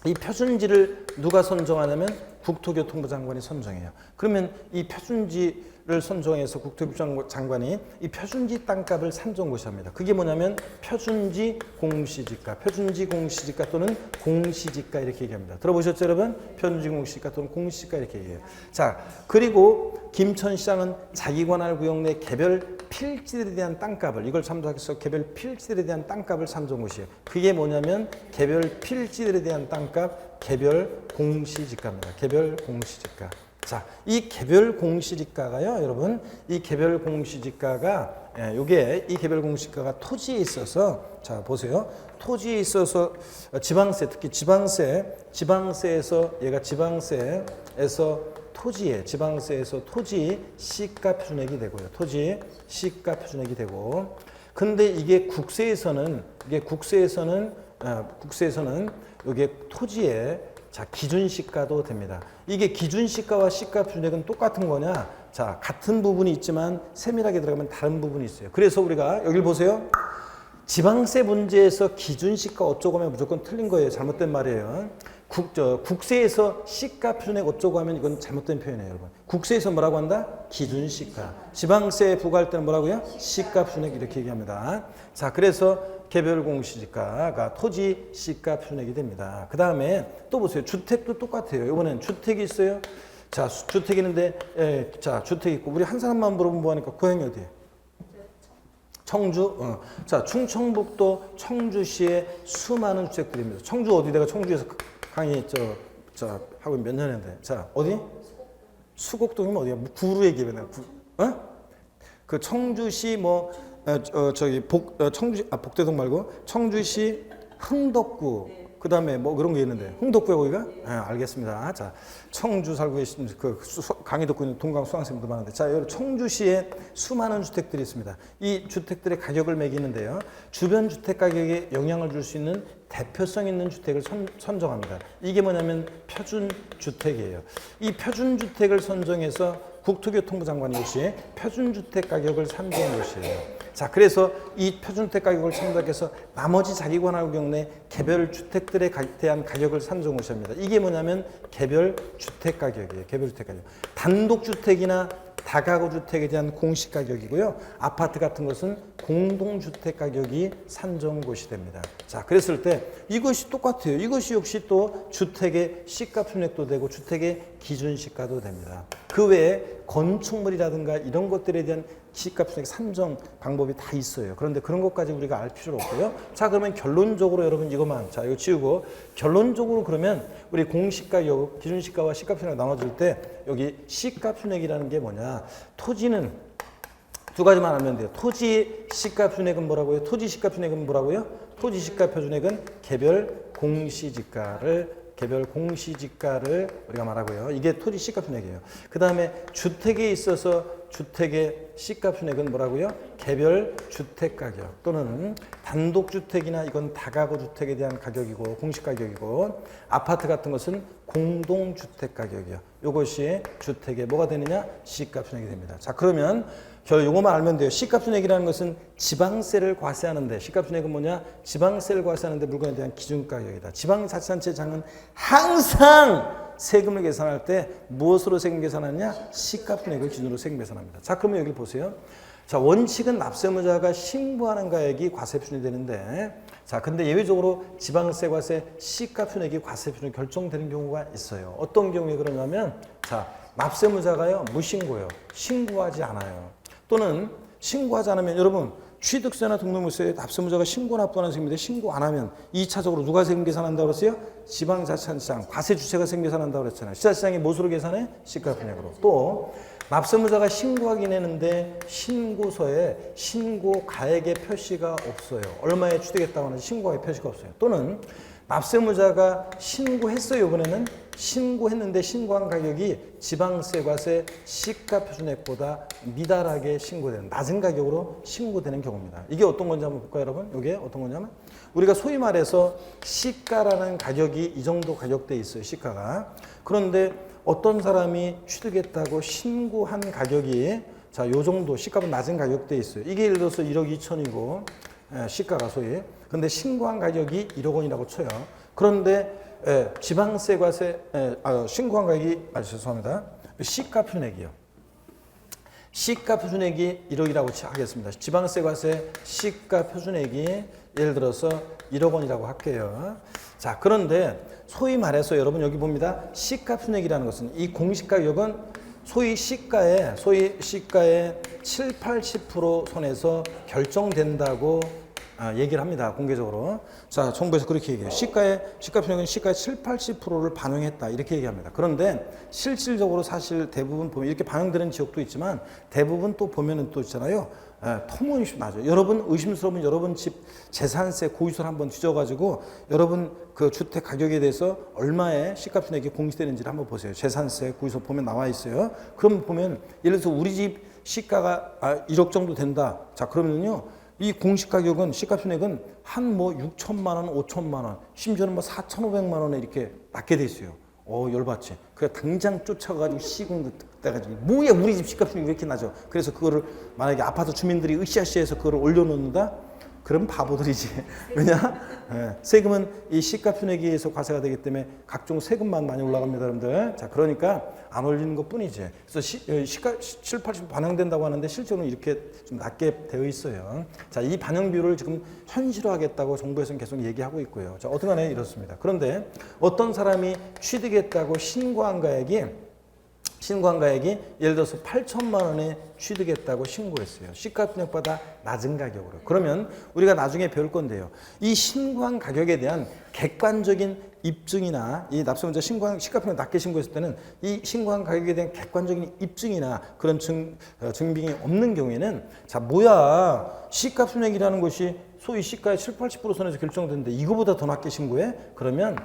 A: 이 표준지를 누가 선정하냐면 국토교통부 장관이 선정해요. 그러면 이 표준지를 선정해서 국토교통부 장관이 이 표준지 땅값을 산정고시합니다. 그게 뭐냐면 표준지 공시지가, 표준지 공시지가 또는 공시지가 이렇게 얘기합니다. 들어보셨죠, 여러분? 표준지 공시지가 또는 공시지가 이렇게 얘기해요. 자, 그리고 김천시장은 자기 관할 구역 내 개별 필지들에 대한 땅값을 이걸 참조해서 개별 필지들에 대한 땅값을 산정고시해요. 그게 뭐냐면 개별 필지들에 대한 땅값, 개별 공시지가입니다. 개별 공시지가. 자, 이 개별 공시지가가요, 여러분, 이 개별 공시지가가 이 개별 공시지가가 토지에 있어서 자 보세요. 토지에 있어서 지방세, 특히 지방세에서 얘가 지방세에서 토지 시가 표준액이 되고요. 토지 시가 표준액이 되고, 근데 이게 국세에서는 이게 토지의 자 기준 시가도 됩니다. 이게 기준 시가와 시가 표준액은 똑같은 거냐? 자, 같은 부분이 있지만 세밀하게 들어가면 다른 부분이 있어요. 그래서 우리가 여기를 보세요. 지방세 문제에서 기준 시가 어쩌고 하면 무조건 틀린 거예요. 잘못된 말이에요. 국세에서 시가 표준액 어쩌고 하면 이건 잘못된 표현이에요, 여러분. 국세에서 뭐라고 한다? 기준 시가. 지방세에 부과할 때는 뭐라고요? 시가 표준액 이렇게 얘기합니다. 자, 그래서 개별 공시지가가 토지 시가 표준액이 됩니다. 그 다음에 또 보세요. 주택도 똑같아요. 이번엔 주택이 있어요. 자, 주택이 있는데, 자, 주택이 있고, 우리 한 사람만 물어보면 뭐하니까 고향이 어디예요? 청주? 자, 충청북도 청주시에 수많은 주택들입니다. 청주 어디? 내가 청주에서 강의 하고 몇 년 했는데. 자, 어디? 수곡동이면 어디야? 구루 얘기해. 그 청주시 복대동 말고 청주시 흥덕구. 그 다음에 뭐 그런 게 있는데 흥덕구에 거기가? 알겠습니다. 자, 청주 살고 계신 강의 듣고 있는 동강 수강생분들 많은데, 자, 여기 청주시에 수많은 주택들이 있습니다. 이 주택들의 가격을 매기는데요, 주변 주택 가격에 영향을 줄 수 있는 대표성 있는 주택을 선정합니다. 이게 뭐냐면 표준주택이에요. 이 표준주택을 선정해서 국토교통부 장관이 역시 표준주택 가격을 산정한 것이에요. 자, 그래서 이 표준주택 가격을 참작해서 나머지 자기 관할 구역 내 개별 주택들에 대한 가격을 산정하십니다. 이게 뭐냐면 개별 주택 가격이에요. 개별 주택 가격. 단독주택이나 다가구 주택에 대한 공시 가격이고요. 아파트 같은 것은 공동주택 가격이 산정고시 됩니다. 자, 그랬을 때 이것이 똑같아요. 이것이 역시 또 주택의 시가 표준액도 되고 주택의 기준 시가도 됩니다. 그 외에 건축물이라든가 이런 것들에 대한 시가 표준액 산정 방법이 다 있어요. 그런데 그런 것까지 우리가 알 필요는 없고요. 자, 그러면 결론적으로 여러분 이것만, 자, 이거 지우고 결론적으로 그러면 우리 공시가격, 기준시가와 시가 표준액 나눠줄 때 여기 시가 표준액이라는 게 뭐냐? 토지는 두 가지만 알면 돼요. 토지 시가 표준액은 뭐라고요? 토지 시가 표준액은 뭐라고요? 토지 시가 표준액은 개별 공시지가를 우리가 말하고요. 이게 토지 시가 표준액이에요. 그 다음에 주택에 있어서 주택의 시가 표준액은 뭐라고요? 개별 주택 가격 또는 단독주택이나 이건 다가구 주택에 대한 가격이고 공시 가격이고, 아파트 같은 것은 공동주택 가격이요. 이것이 주택의 뭐가 되느냐? 시가 표준액이 됩니다. 자, 그러면 요거만 알면 돼요. 시가 표준액이라는 것은 지방세를 과세하는데, 시가 표준액은 뭐냐? 지방세를 과세하는데 물건에 대한 기준 가격이다. 지방자치단체장은 항상 세금을 계산할 때 무엇으로 세금 계산하느냐? 시가 표준액을 기준으로 세금 계산합니다. 자, 그러면 여기 보세요. 자, 원칙은 납세무자가 신고하는 가액이 과세 표준이 되는데, 자, 근데 예외적으로 지방세, 과세, 시가 표준액이 과세 표준으로 결정되는 경우가 있어요. 어떤 경우에 그러냐면 자, 납세무자가요, 무신고요. 신고하지 않아요. 또는 신고하지 않으면 여러분 취득세나 등록물세에 납세무자가 신고 납부하는 세금인데 신고 안 하면 2차적으로 누가 세금 계산한다고 그랬어요? 지방자치단체장, 과세주체가 세금 계산한다고 그랬잖아요. 시자체장이 무엇으로 계산해? 시가분액으로. 또 납세무자가 신고하긴 했는데 신고서에 신고 가액의 표시가 없어요. 얼마에 취득했다고 하는지 신고가액 표시가 없어요. 또는 납세무자가 신고했어요. 이번에는 신고했는데 신고한 가격이 지방세, 과세, 시가 표준액보다 미달하게 신고되는 낮은 가격으로 신고되는 경우입니다. 이게 어떤 건지 한번 볼까요, 여러분? 이게 어떤 거냐면 우리가 소위 말해서 시가라는 가격이 이 정도 가격대에 있어요. 시가가. 그런데 어떤 사람이 취득했다고 신고한 가격이 자, 요 정도 시가보다 낮은 가격대에 있어요. 이게 예를 들어서 1억 2천이고 시가가 소위. 근데 신고한 가격이 1억 원이라고 쳐요. 그런데 지방세 과세 신고한 가격이 죄송합니다. 시가 표준액이요. 시가 표준액이 1억이라고 하겠습니다. 지방세 과세 시가 표준액이 예를 들어서 1억 원이라고 할게요. 자, 그런데 소위 말해서 여러분 여기 봅니다. 시가 표준액이라는 것은 이 공시 가격은 소위 시가의 7, 80% 선에서 결정된다고 얘기를 합니다. 공개적으로. 자, 정부에서 그렇게 얘기해요. 시가 표준액은 시가의 7, 80%를 반영했다. 이렇게 얘기합니다. 그런데 실질적으로 사실 대부분 보면 이렇게 반영되는 지역도 있지만 대부분 또 보면은 또 있잖아요. 터무니없이 맞아요. 여러분 의심스러우면 여러분 집 재산세 고유서를 한번 뒤져가지고 여러분 그 주택 가격에 대해서 얼마의 시가 표준액이 공시되는지를 한번 보세요. 재산세 고유서 보면 나와 있어요. 그럼 보면 예를 들어서 우리 집 시가가 1억 정도 된다. 자, 그러면요. 이 공시 가격은 시가 표준액은 한 뭐 6천만 원, 5천만 원, 심지어는 뭐 4,500만 원에 이렇게 낮게 돼 있어요. 열받지. 그래 당장 쫓아가지고 시군 때가지고 뭐야 우리 집 시가 표준액이 왜 이렇게 낮아? 그래서 그거를 만약에 아파트 주민들이 으쌰으쌰해서 그거를 올려놓는다? 그럼 바보들이지. 왜냐? 세금은 이 시가 표준액에 의해서 과세가 되기 때문에 각종 세금만 많이 올라갑니다, 여러분들. 자, 그러니까 안 올리는 것 뿐이지. 그래서 시가 7, 80% 반영된다고 하는데 실제로는 이렇게 좀 낮게 되어 있어요. 자, 이 반영 비율을 지금 현실화하겠다고 정부에서는 계속 얘기하고 있고요. 자, 어떤 간에 이렇습니다. 그런데 어떤 사람이 취득했다고 신고한 가액이 예를 들어서 8천만 원에 취득했다고 신고했어요. 시가 표준액보다 낮은 가격으로. 그러면 우리가 나중에 배울 건데요. 이 신고한 가격에 대한 객관적인 입증이나 이 납세문자 신고한 시가 표준액 낮게 신고했을 때는 이 신고한 가격에 대한 객관적인 입증이나 그런 증빙이 없는 경우에는 자, 뭐야 시가 표준액이라는 것이 소위 시가의 7, 80% 선에서 결정됐는데 이거보다 더 낮게 신고해? 그러면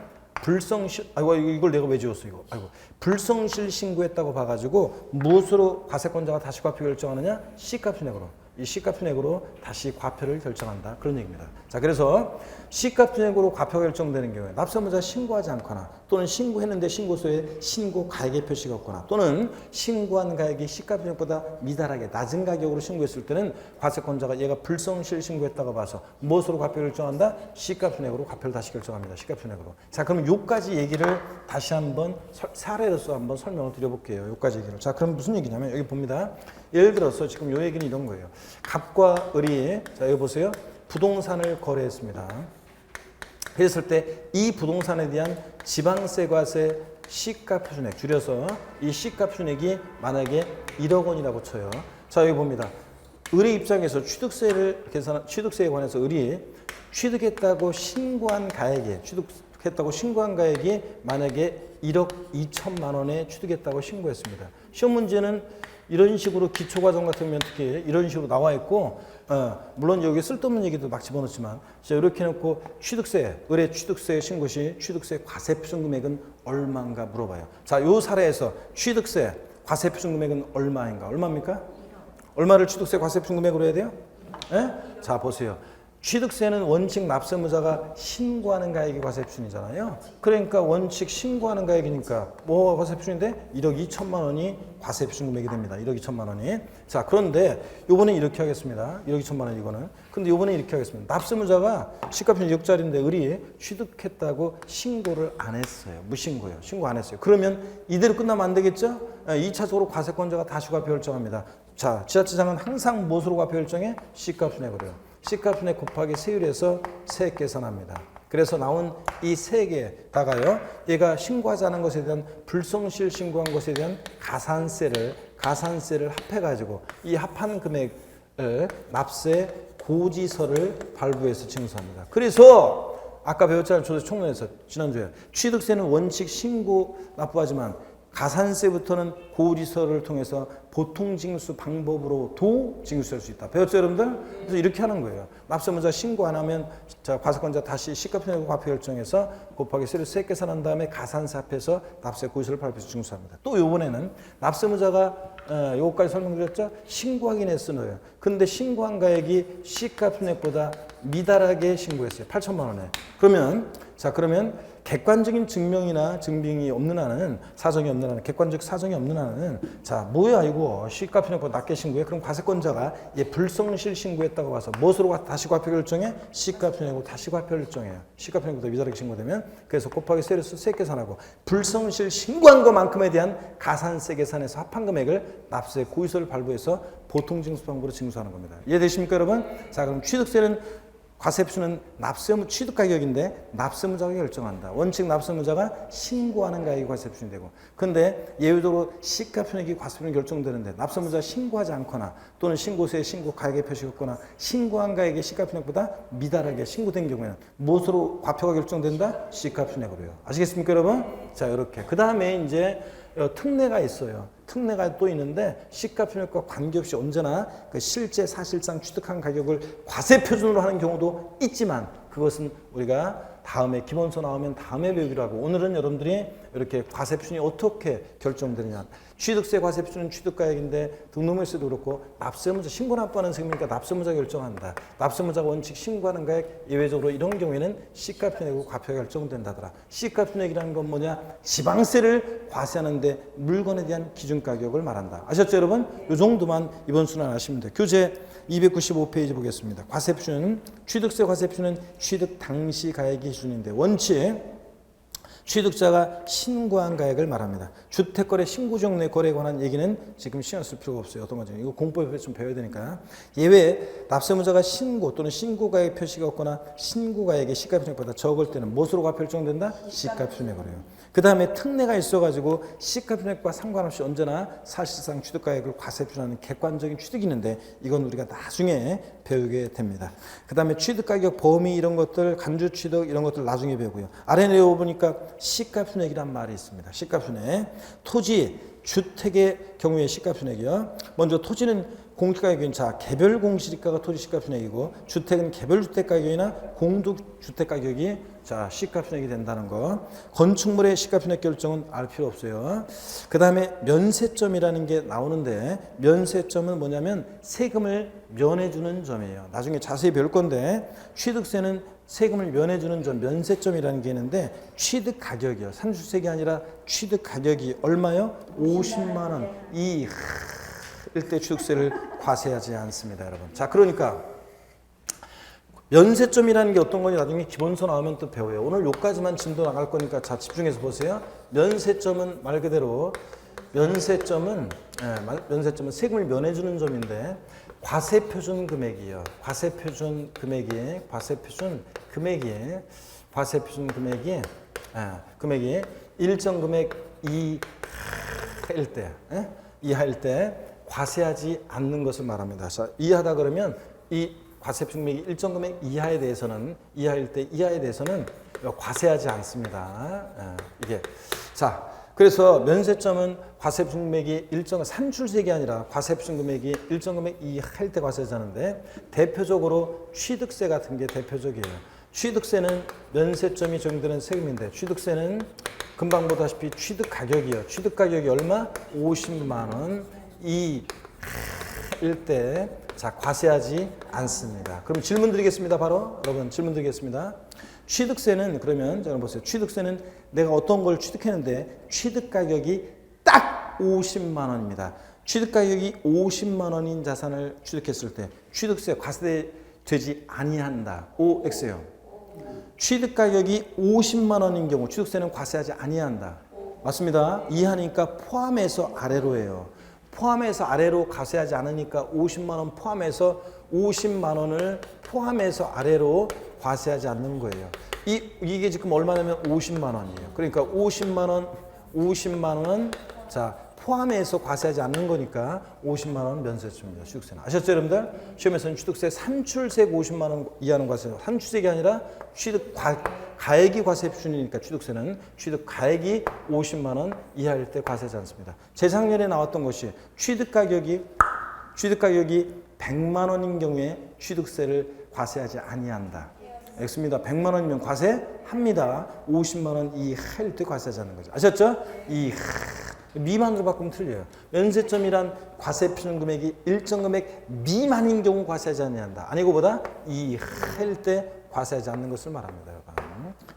A: 불성실, 이걸 내가 왜 지웠어, 이거. 불성실 신고했다고 봐가지고, 무엇으로 과세권자가 다시 과표 결정하느냐? 시가 표준액으로. 이 시가 표준액으로 다시 과표를 결정한다. 그런 얘기입니다. 자, 그래서 시가 표준액으로 과표가 결정되는 경우에 납세문자 신고하지 않거나 또는 신고했는데 신고서에 신고 가액의 표시가 없거나 또는 신고한 가액이 시가 표준액보다 미달하게 낮은 가격으로 신고했을 때는 과세권자가 얘가 불성실 신고했다고 봐서 무엇으로 과표 결정한다? 시가 표준액으로 과표를 다시 결정합니다. 시가 표준액으로. 자, 그럼 요까지 얘기를 다시 한번 사례로서 한번 설명을 드려볼게요. 요까지 얘기를. 자, 그럼 무슨 얘기냐면 여기 봅니다. 예를 들어서 지금 요 얘기는 이런 거예요. 갑과 을이 자, 여기 보세요. 부동산을 거래했습니다. 그랬을 때 이 부동산에 대한 지방세, 과세, 시가 표준액 줄여서 이 시가 표준액이 만약에 1억 원이라고 쳐요. 자, 여기 봅니다. 을의 입장에서 취득세에 관해서 을이 취득했다고 신고한 가액이 만약에 1억 2천만 원에 취득했다고 신고했습니다. 시험 문제는 이런 식으로 기초과정 같은 면 특히 이런 식으로 나와 있고 물론 여기 쓸데없는 얘기도 막 집어넣지만 이렇게 해놓고 을의 취득세 신고 시 취득세 과세 표준 금액은 얼마인가 물어봐요. 자, 요 사례에서 취득세 과세 표준 금액은 얼마입니까? 얼마를 취득세 과세 표준 금액으로 해야 돼요? 예? 자, 보세요. 취득세는 원칙 납세무자가 신고하는 가액이 과세 표준이잖아요. 그러니까 원칙 신고하는 가액이니까 뭐 과세 표준인데 1억 2천만 원이 과세 표준 금액이 됩니다. 1억 2천만 원이. 자, 그런데 요번에 이렇게 하겠습니다. 1억 2천만 원 이거는. 근데 요번에 이렇게 하겠습니다. 납세무자가 시가표준 2억짜리인데 을이 취득했다고 신고를 안 했어요. 무신고예요. 신고 안 했어요. 그러면 이대로 끝나면 안 되겠죠? 2차적으로 과세권자가 다시 과표 결정합니다. 자, 지자체장은 항상 무엇으로 과표 결정해? 시가표준액으로요. 시가표준액 곱하기 세율에서 세액 계산합니다. 그래서 나온 이 세 개다가요, 얘가 신고하지 않은 것에 대한 불성실 신고한 것에 대한 가산세를 합해가지고 이 합한 금액을 납세 고지서를 발부해서 징수합니다. 그래서 아까 배웠잖아요. 조세 총론에서 지난주에 취득세는 원칙 신고 납부하지만 가산세부터는 고지서를 통해서 보통징수 방법으로도 징수할 수 있다. 배웠죠, 여러분들? 그래서 이렇게 하는 거예요. 납세문자 신고 안 하면 자, 과세권자 다시 시가표 내고 과표 결정해서 곱하기 세를 세 계산한 다음에 가산세 합해서 납세 고지서를 발표해서 징수합니다. 또 요번에는 납세문자가 요거까지 설명드렸죠? 신고하긴 했어요. 근데 신고한 가액이 시가표액보다 미달하게 신고했어요. 8천만 원에. 그러면 객관적인 증명이나 증빙이 없는 한은, 사정이 없는 한은, 객관적 사정이 없는 한은, 자, 뭐야 이거 시가표액보다 낮게 신고해? 그럼 과세권자가 얘 불성실 신고했다고 봐서 무엇으로 다시 과표 결정해? 시가표액으로 다시 과표 결정해요. 시가표액보다 미달하게 신고되면. 그래서 곱하기 세를 세 계산하고 불성실 신고한 것만큼에 대한 가산세 계산해서 합한 금액을 납세 고지서를 발부해서 보통징수 방법으로 징수하는 겁니다. 이해되십니까, 여러분? 자, 그럼 취득세는 과세표준은 취득가격인데 납세무자가 결정한다. 원칙 납세무자가 신고하는 가격이 과세표준이 되고, 근데 예외적으로 시가표액이 과세표준이 결정되는데 납세무자가 신고하지 않거나 또는 신고서에 신고 가액의 표시가 없거나 신고한 가액이 시가표액보다 미달하게 신고된 경우에는 무엇으로 과표가 결정된다? 시가표액으로요. 아시겠습니까, 여러분? 자, 이렇게. 그 다음에 이제 특례가 있어요. 특례가 또 있는데 시가표준과 관계없이 언제나 그 실제 사실상 취득한 가격을 과세표준으로 하는 경우도 있지만, 그것은 우리가 다음에 기본서 나오면 다음에 배우기로 하고, 오늘은 여러분들이 이렇게 과세표준이 어떻게 결정되느냐. 취득세 과세표준은 취득가액인데 등록물세도 그렇고 납세문자 신고 납부하는 세금이니까 납세문자가 결정한다. 납세문자가 원칙 신고하는 가액, 예외적으로 이런 경우에는 시가표액으로 과표가 결정된다더라. 시가표액이라는 건 뭐냐? 지방세를 과세하는데 물건에 대한 기준가격을 말한다. 아셨죠, 여러분? 이 정도만 이번 수는 아시면 돼요. 교재 295페이지 보겠습니다. 과세표준은 취득세 과세표준은 취득 당시 가액이 기준인데 원칙 취득자가 신고한 가액을 말합니다. 주택거래 신고적 내 거래에 관한 얘기는 지금 신경 쓸 필요가 없어요. 어떤 거죠? 이거 공법에 좀 배워야 되니까. 예외 납세문자가 신고 또는 신고가액 표시가 없거나 신고가액의 시가표준액보다 적을 때는 무엇으로 과표 결정된다? 시가표준액으로요. 그 다음에 특례가 있어가지고 시가표준액과 상관없이 언제나 사실상 취득가액을 과세표준하는 객관적인 취득이 있는데 이건 우리가 나중에 배우게 됩니다. 그 다음에 취득가격 범위 이런 것들, 간주취득 이런 것들 나중에 배우고요. 아래 내려보니까 시가표준액이란 말이 있습니다. 시가표준액. 토지, 주택의 경우에 시가표준액이요. 먼저 토지는 공시가격인 자 개별 공시지가가 토지 시가표준액이고, 주택은 개별 주택 가격이나 공동 주택 가격이 자 시가표준액이 된다는 거. 건축물의 시가표준액 결정은 알 필요 없어요. 그 다음에 면세점이라는 게 나오는데, 면세점은 뭐냐면 세금을 면해주는 점이에요. 나중에 자세히 배울 건데, 취득세는 세금을 면해주는 점, 면세점이라는 게 있는데, 취득 가격이요. 산출세가 아니라 취득 가격이 얼마요? 50만 원. 이 일대 취득세를 과세하지 않습니다, 여러분. 자, 그러니까 면세점이라는 게 어떤 건지 나중에 기본서 나오면 또 배워요. 오늘 요까지만 진도 나갈 거니까 자 집중해서 보세요. 면세점은 말 그대로 면세점은 세금을 면해주는 점인데, 과세표준 금액이요. 과세표준 금액이 일정 금액 이하일 때 과세하지 않는 것을 말합니다. 자, 이하다 그러면 이 과세표준 금액이 일정 금액 이하에 대해서는 과세하지 않습니다. 이게 자, 그래서 면세점은 과세표준 금액이 일정 산출세가 아니라 과세표준 금액이 일정 금액 이하일 때 과세하지 않는데, 대표적으로 취득세 같은 게 대표적이에요. 취득세는 면세점이 적용되는 세금인데, 취득세는 금방 보다시피 취득 가격이 얼마? 50만 원 이일 때 자 과세하지 않습니다. 그럼 질문 드리겠습니다. 바로 여러분 질문 드리겠습니다. 취득세는 그러면 자 보세요. 취득세는 내가 어떤 걸 취득했는데 취득 가격이 딱 50만 원입니다. 취득 가격이 50만 원인 자산을 취득했을 때 취득세 과세되지 아니한다. OX요. 취득 가격이 50만 원인 경우 취득세는 과세하지 아니한다. 맞습니다. 이하니까 포함해서 아래로 해요. 포함해서 아래로 과세하지 않으니까 50만 원 포함해서 50만 원을 포함해서 아래로 과세하지 않는 거예요. 이게 지금 얼마냐면 50만 원이에요. 그러니까 50만 원, 자, 포함해서 과세하지 않는 거니까 50만 원 면세점입니다. 취득세는. 아셨죠, 여러분들? 시험에서는 취득세 산출세액 50만 원 이하는 과세, 산출세액이 아니라 가액이 과세 기준이니까 취득세는 취득가액이 50만 원 이하일 때 과세하지 않습니다. 재작년에 나왔던 것이 취득가격이 100만 원인 경우에 취득세를 과세하지 아니한다. X입니다. 100만 원이면 과세합니다. 50만 원 이하일 때 과세하지 않는 거죠. 아셨죠? 미만으로 바꾸면 틀려요. 면세점이란 과세 표준 금액이 일정 금액 미만인 경우 과세하지 아니한다. 아니고보다 이하일 때 과세하지 않는 것을 말합니다. 여러분.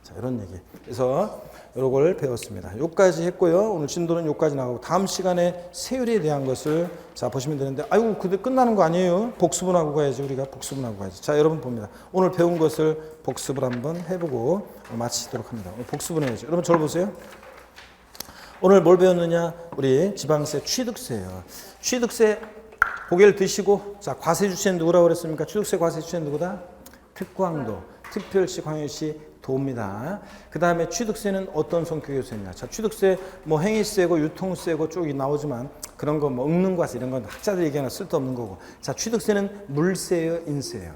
A: 자, 이런 얘기. 그래서 요걸 배웠습니다. 요까지 했고요. 오늘 진도는 요까지 나가고 다음 시간에 세율에 대한 것을 자 보시면 되는데 아이고 근데 끝나는 거 아니에요. 복습은 하고 가야지. 우리가 복습은 하고 가야지. 자, 여러분 봅니다. 오늘 배운 것을 복습을 한번 해보고 마치도록 합니다. 복습은 해야지. 여러분 저를 보세요. 오늘 뭘 배웠느냐? 우리 지방세 취득세예요. 취득세 고개를 드시고 자 과세 주체는 누구라고 그랬습니까? 취득세 과세 주체는 누구다? 특광도, 특별시, 광역시, 도입니다. 그 다음에 취득세는 어떤 성격의 세냐? 자, 취득세 뭐 행위세고 유통세고 쪽이 나오지만 그런 거 뭐 읊는과세 이런 건 학자들 얘기하는 쓸데없는 거고. 자, 취득세는 물세예요, 인세예요?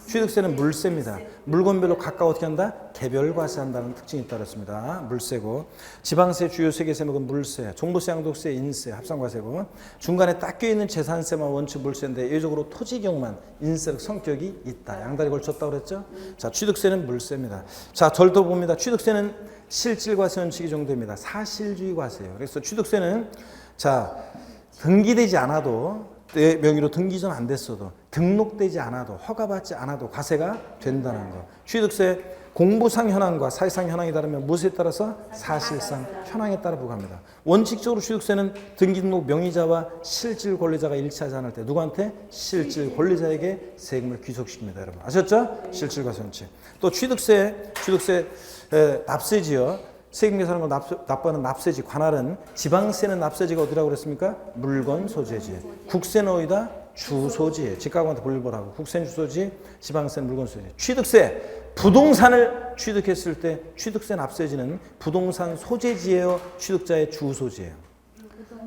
A: 취득세는 물세입니다. 물건별로 각각 어떻게 한다? 개별 과세한다는 특징이 있다 그랬습니다. 물세고 지방세 주요 세 개 세목은 물세, 종부세, 양도세, 인세, 합산과세고 중간에 딱 껴있는 재산세만 원칙 물세인데 예외적으로 토지 경우만 인세 성격이 있다. 양다리 걸쳤다고 그랬죠? 자, 취득세는 물세입니다. 자, 덜 더 봅니다. 취득세는 실질과세 원칙이 적용됩니다. 사실주의 과세예요. 그래서 취득세는 자 등기되지 않아도 내 명의로 등기 전 안 됐어도 등록되지 않아도 허가받지 않아도 과세가 된다는 거. 취득세 공부상 현황과 사실상 현황이 다르면 무엇에 따라서 사실상 현황에 따라 부과합니다. 원칙적으로 취득세는 등기 등록 명의자와 실질 권리자가 일치하지 않을 때 누구한테? 실질 권리자에게 세금을 귀속시킵니다. 여러분 아셨죠? 실질 과세 원칙. 또 취득세 납세지요. 세금 계산하는 거 납부하는 납세지 관할은 지방세는 납세지가 어디라고 그랬습니까? 물건 소재지. 국세는 어디다? 주소지. 집가구한테 분류하고 국세는 주소지, 지방세는 물건 소재지. 취득세 부동산을 취득했을 때 취득세 납세지는 부동산 소재지예요, 취득자의 주소지예요?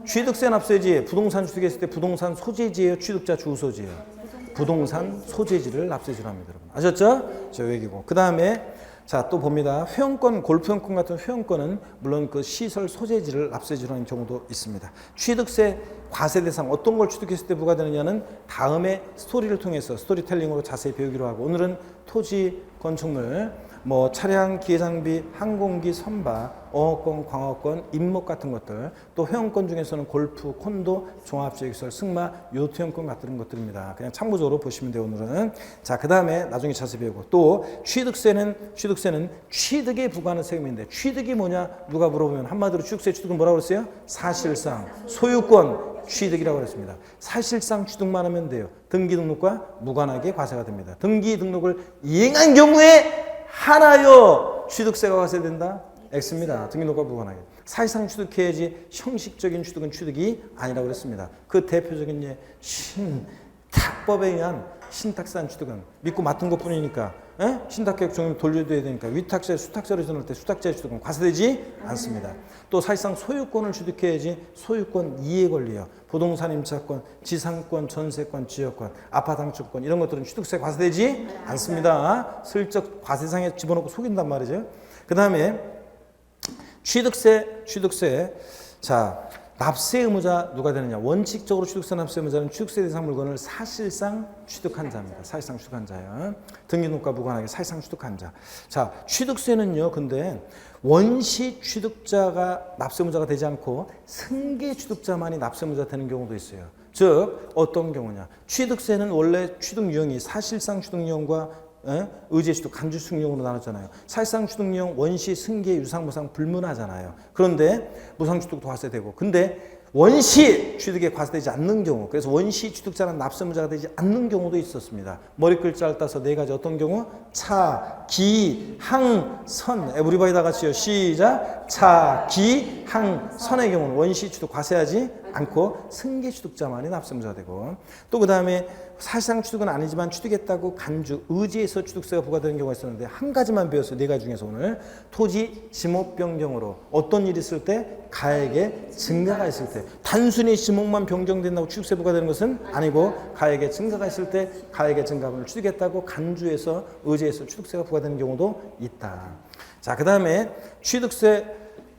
A: 취득세 납세지 부동산 취득했을 때 부동산 소재지예요, 취득자 주소지예요? 부동산 소재지를 납세지로 합니다. 여러분 아셨죠? 저 얘기고 그 다음에 자, 또 봅니다. 회원권, 골프회원권 같은 회원권은 물론 그 시설 소재지를 납세지로 하는 경우도 있습니다. 취득세 과세 대상 어떤 걸 취득했을 때 부과되느냐는 다음에 스토리를 통해서 스토리텔링으로 자세히 배우기로 하고 오늘은 토지, 건축물, 뭐 차량, 기계장비, 항공기, 선박, 어업권, 광업권, 임목 같은 것들 또 회원권 중에서는 골프, 콘도, 종합지역시설, 승마, 요트회원권 같은 것들입니다. 그냥 참고적으로 보시면 돼요. 오늘은. 자, 그 다음에 나중에 자세히 배우고 또 취득세는 취득에 부과하는 세금인데 취득이 뭐냐 누가 물어보면 한마디로 취득세 취득은 뭐라고 그랬어요? 사실상 소유권 취득이라고 그랬습니다. 사실상 취득만 하면 돼요. 등기 등록과 무관하게 과세가 됩니다. 등기 등록을 이행한 경우에 하나요 취득세가 과세된다? X입니다. 등기록과 무관하게. 사실상 취득해야지 형식적인 취득은 취득이 아니라고 그랬습니다. 그 대표적인 예, 신탁법에 의한 신탁산 취득은 믿고 맡은 것뿐이니까 신탁계획 종료 돌려줘야 되니까 위탁세, 수탁세를 전할 때 수탁자의 취득은 과세되지 않습니다. 또 사실상 소유권을 취득해야지 소유권 이해 권리요. 부동산 임차권, 지상권, 전세권, 지역권, 아파트 상권권 이런 것들은 취득세 과세되지 않습니다. 슬쩍 과세상에 집어넣고 속인단 말이죠. 그 다음에 취득세. 자, 납세 의무자 누가 되느냐? 원칙적으로 취득세 납세 의무자는 취득세 대상 물건을 사실상 취득한 자입니다. 사실상 취득한 자예요. 등기록과 무관하게 사실상 취득한 자. 자, 취득세는요. 근데 원시 취득자가 납세 의무자가 되지 않고 승계 취득자만이 납세 의무자 되는 경우도 있어요. 즉 어떤 경우냐? 취득세는 원래 취득 유형이 사실상 취득 유형과 의제 취득, 간주 취득 유형으로 나눴잖아요. 사실상 취득 유형, 원시, 승계, 유상, 무상 불문하잖아요. 그런데 무상 취득도 과세되고, 근데 원시 취득에 과세되지 않는 경우, 그래서 원시 취득자는 납세 의무자가 되지 않는 경우도 있었습니다. 머리 글자를 따서 네 가지 어떤 경우? 차, 기, 항, 선. 에브리바디 다 같이요. 시작. 차, 기, 항, 선의 경우는 원시 취득 과세하지 않고 승계 취득자만이 납세 의무자가 되고, 또 그 다음에 사실상 취득은 아니지만 취득했다고 간주, 의지에서 취득세가 부과되는 경우가 있었는데 한 가지만 배웠어요. 네 가지 중에서 오늘. 토지 지목 변경으로 어떤 일이 있을 때 가액의 증가가 있을 때 단순히 지목만 변경된다고 취득세 부과되는 것은 아니고 가액의 증가가 있을 때 가액의 증가분을 취득했다고 간주에서 의지에서 취득세가 부과되는 경우도 있다. 자, 그 다음에 취득세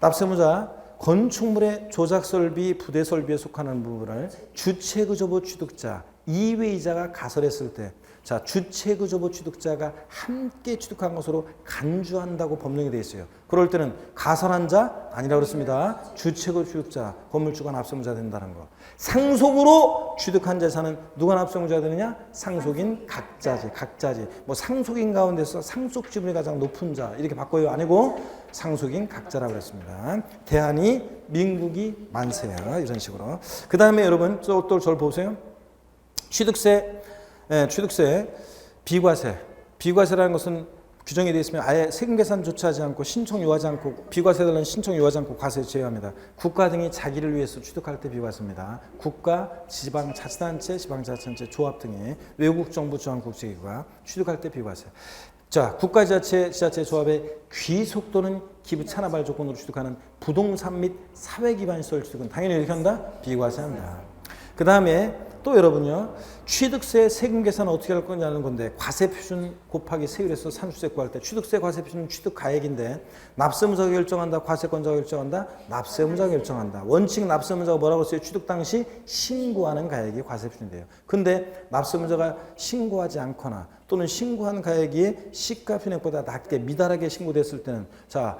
A: 납세무자 건축물의 조작설비, 부대설비에 속하는 부분을 주체구조부 취득자 이외이자가 가설했을 때, 자, 주체구조부 취득자가 함께 취득한 것으로 간주한다고 법령이 되어 있어요. 그럴 때는 가설한 자 아니라고 그렇습니다. 주체구 취득자, 건물주가 납세무자 된다는 거. 상속으로 취득한 재산은 누가 납세무자가 되느냐? 상속인 각자지. 뭐 상속인 가운데서 상속 지분이 가장 높은 자 이렇게 바꿔요. 아니고 상속인 각자라고 그랬습니다. 대한이 민국이 만세야 이런 식으로. 그 다음에 여러분 또 저를 보세요. 취득세, 비과세라는 것은 규정이 되어 있으면 아예 세금 계산조차 하지 않고 신청 요하지 않고 비과세달라는 신청 요하지 않고 과세 제외합니다. 국가 등이 자기를 위해서 취득할 때 비과세입니다. 국가, 지방자치단체, 지방자치단체, 조합 등이 외국 정부 중앙국제기구가 취득할 때 비과세. 자, 국가지자체, 지자체 조합의 귀속 또는 기부 찬합할 조건으로 취득하는 부동산 및 사회기반 시설 취득은 당연히 이렇게 한다? 비과세한다. 그 다음에 또 여러분요, 취득세 세금 계산은 어떻게 할 거냐는 건데, 과세표준 곱하기 세율에서 산출세 구할 때 취득세 과세표준은 취득가액인데 납세무자가 결정한다, 과세권자가 결정한다, 납세무자가 결정한다. 원칙 납세무자가 뭐라고 써요? 취득 당시 신고하는 가액이 과세표준이 돼요. 근데 납세무자가 신고하지 않거나 또는 신고한 가액이 시가표준액보다 낮게 미달하게 신고됐을 때는, 자,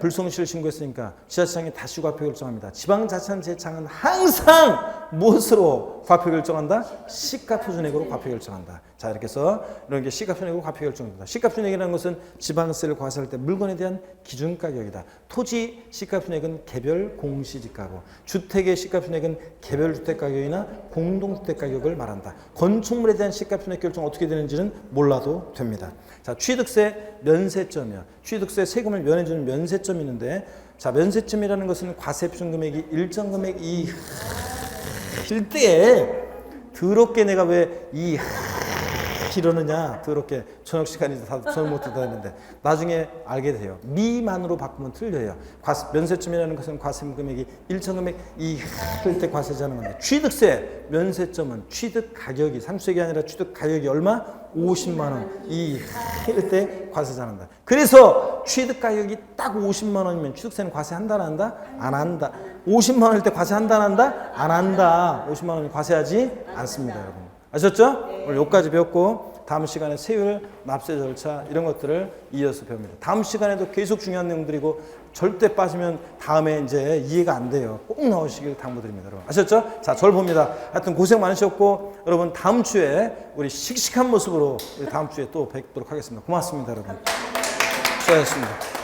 A: 불성실을 신고했으니까 지자체장이 다시 과표 결정합니다. 지방자치단체장은 항상 무엇으로 과표 결정한다? 시가표준액으로 과표 결정한다. 자, 이렇게 해서 이런 게 시가표준액으로 과표 결정됩니다. 시가표준액이라는 것은 지방세를 과세할 때 물건에 대한 기준가격이다. 토지 시가표준액은 개별 공시지가고, 주택의 시가표준액은 개별 주택가격이나 공동주택가격을 말한다. 건축물에 대한 시가표준액 결정 어떻게 되는지는 몰라도 됩니다. 자, 취득세 면세점이요. 취득세 세금을 면해주는 면세점이 있는데, 자, 면세점이라는 것은 과세표준 금액이 일정 금액 이일 때 더럽게 내가 왜 이러느냐, 더럽게 저녁 시간이 다 저녁 못 듣다 했는데 나중에 알게 돼요. 미만으로 바꾸면 틀려요. 면세점이라는 것은 과세금 금액이 일정 금액 이일 때 과세자는 건데, 취득세 면세점은 취득 가격이 상수액이 아니라 취득 가격이 얼마? 50만 원 이일 때 과세자는다. 그래서 취득 가격이 딱 50만 원이면 취득세는 과세한다 안 한다? 안 한다. 50만 원일 때 과세한다 안 한다? 안 한다. 50만 원이 과세하지 않습니다, 여러분. 아셨죠? 오늘 여기까지 배웠고, 다음 시간에 세율, 납세 절차 이런 것들을 이어서 배웁니다. 다음 시간에도 계속 중요한 내용들이고 절대 빠지면 다음에 이제 이해가 안 돼요. 꼭 나오시길 당부드립니다, 여러분. 아셨죠? 자, 저를 봅니다. 하여튼 고생 많으셨고, 여러분 다음 주에 우리 씩씩한 모습으로 우리 다음 주에 또 뵙도록 하겠습니다. 고맙습니다, 여러분. 수고하셨습니다.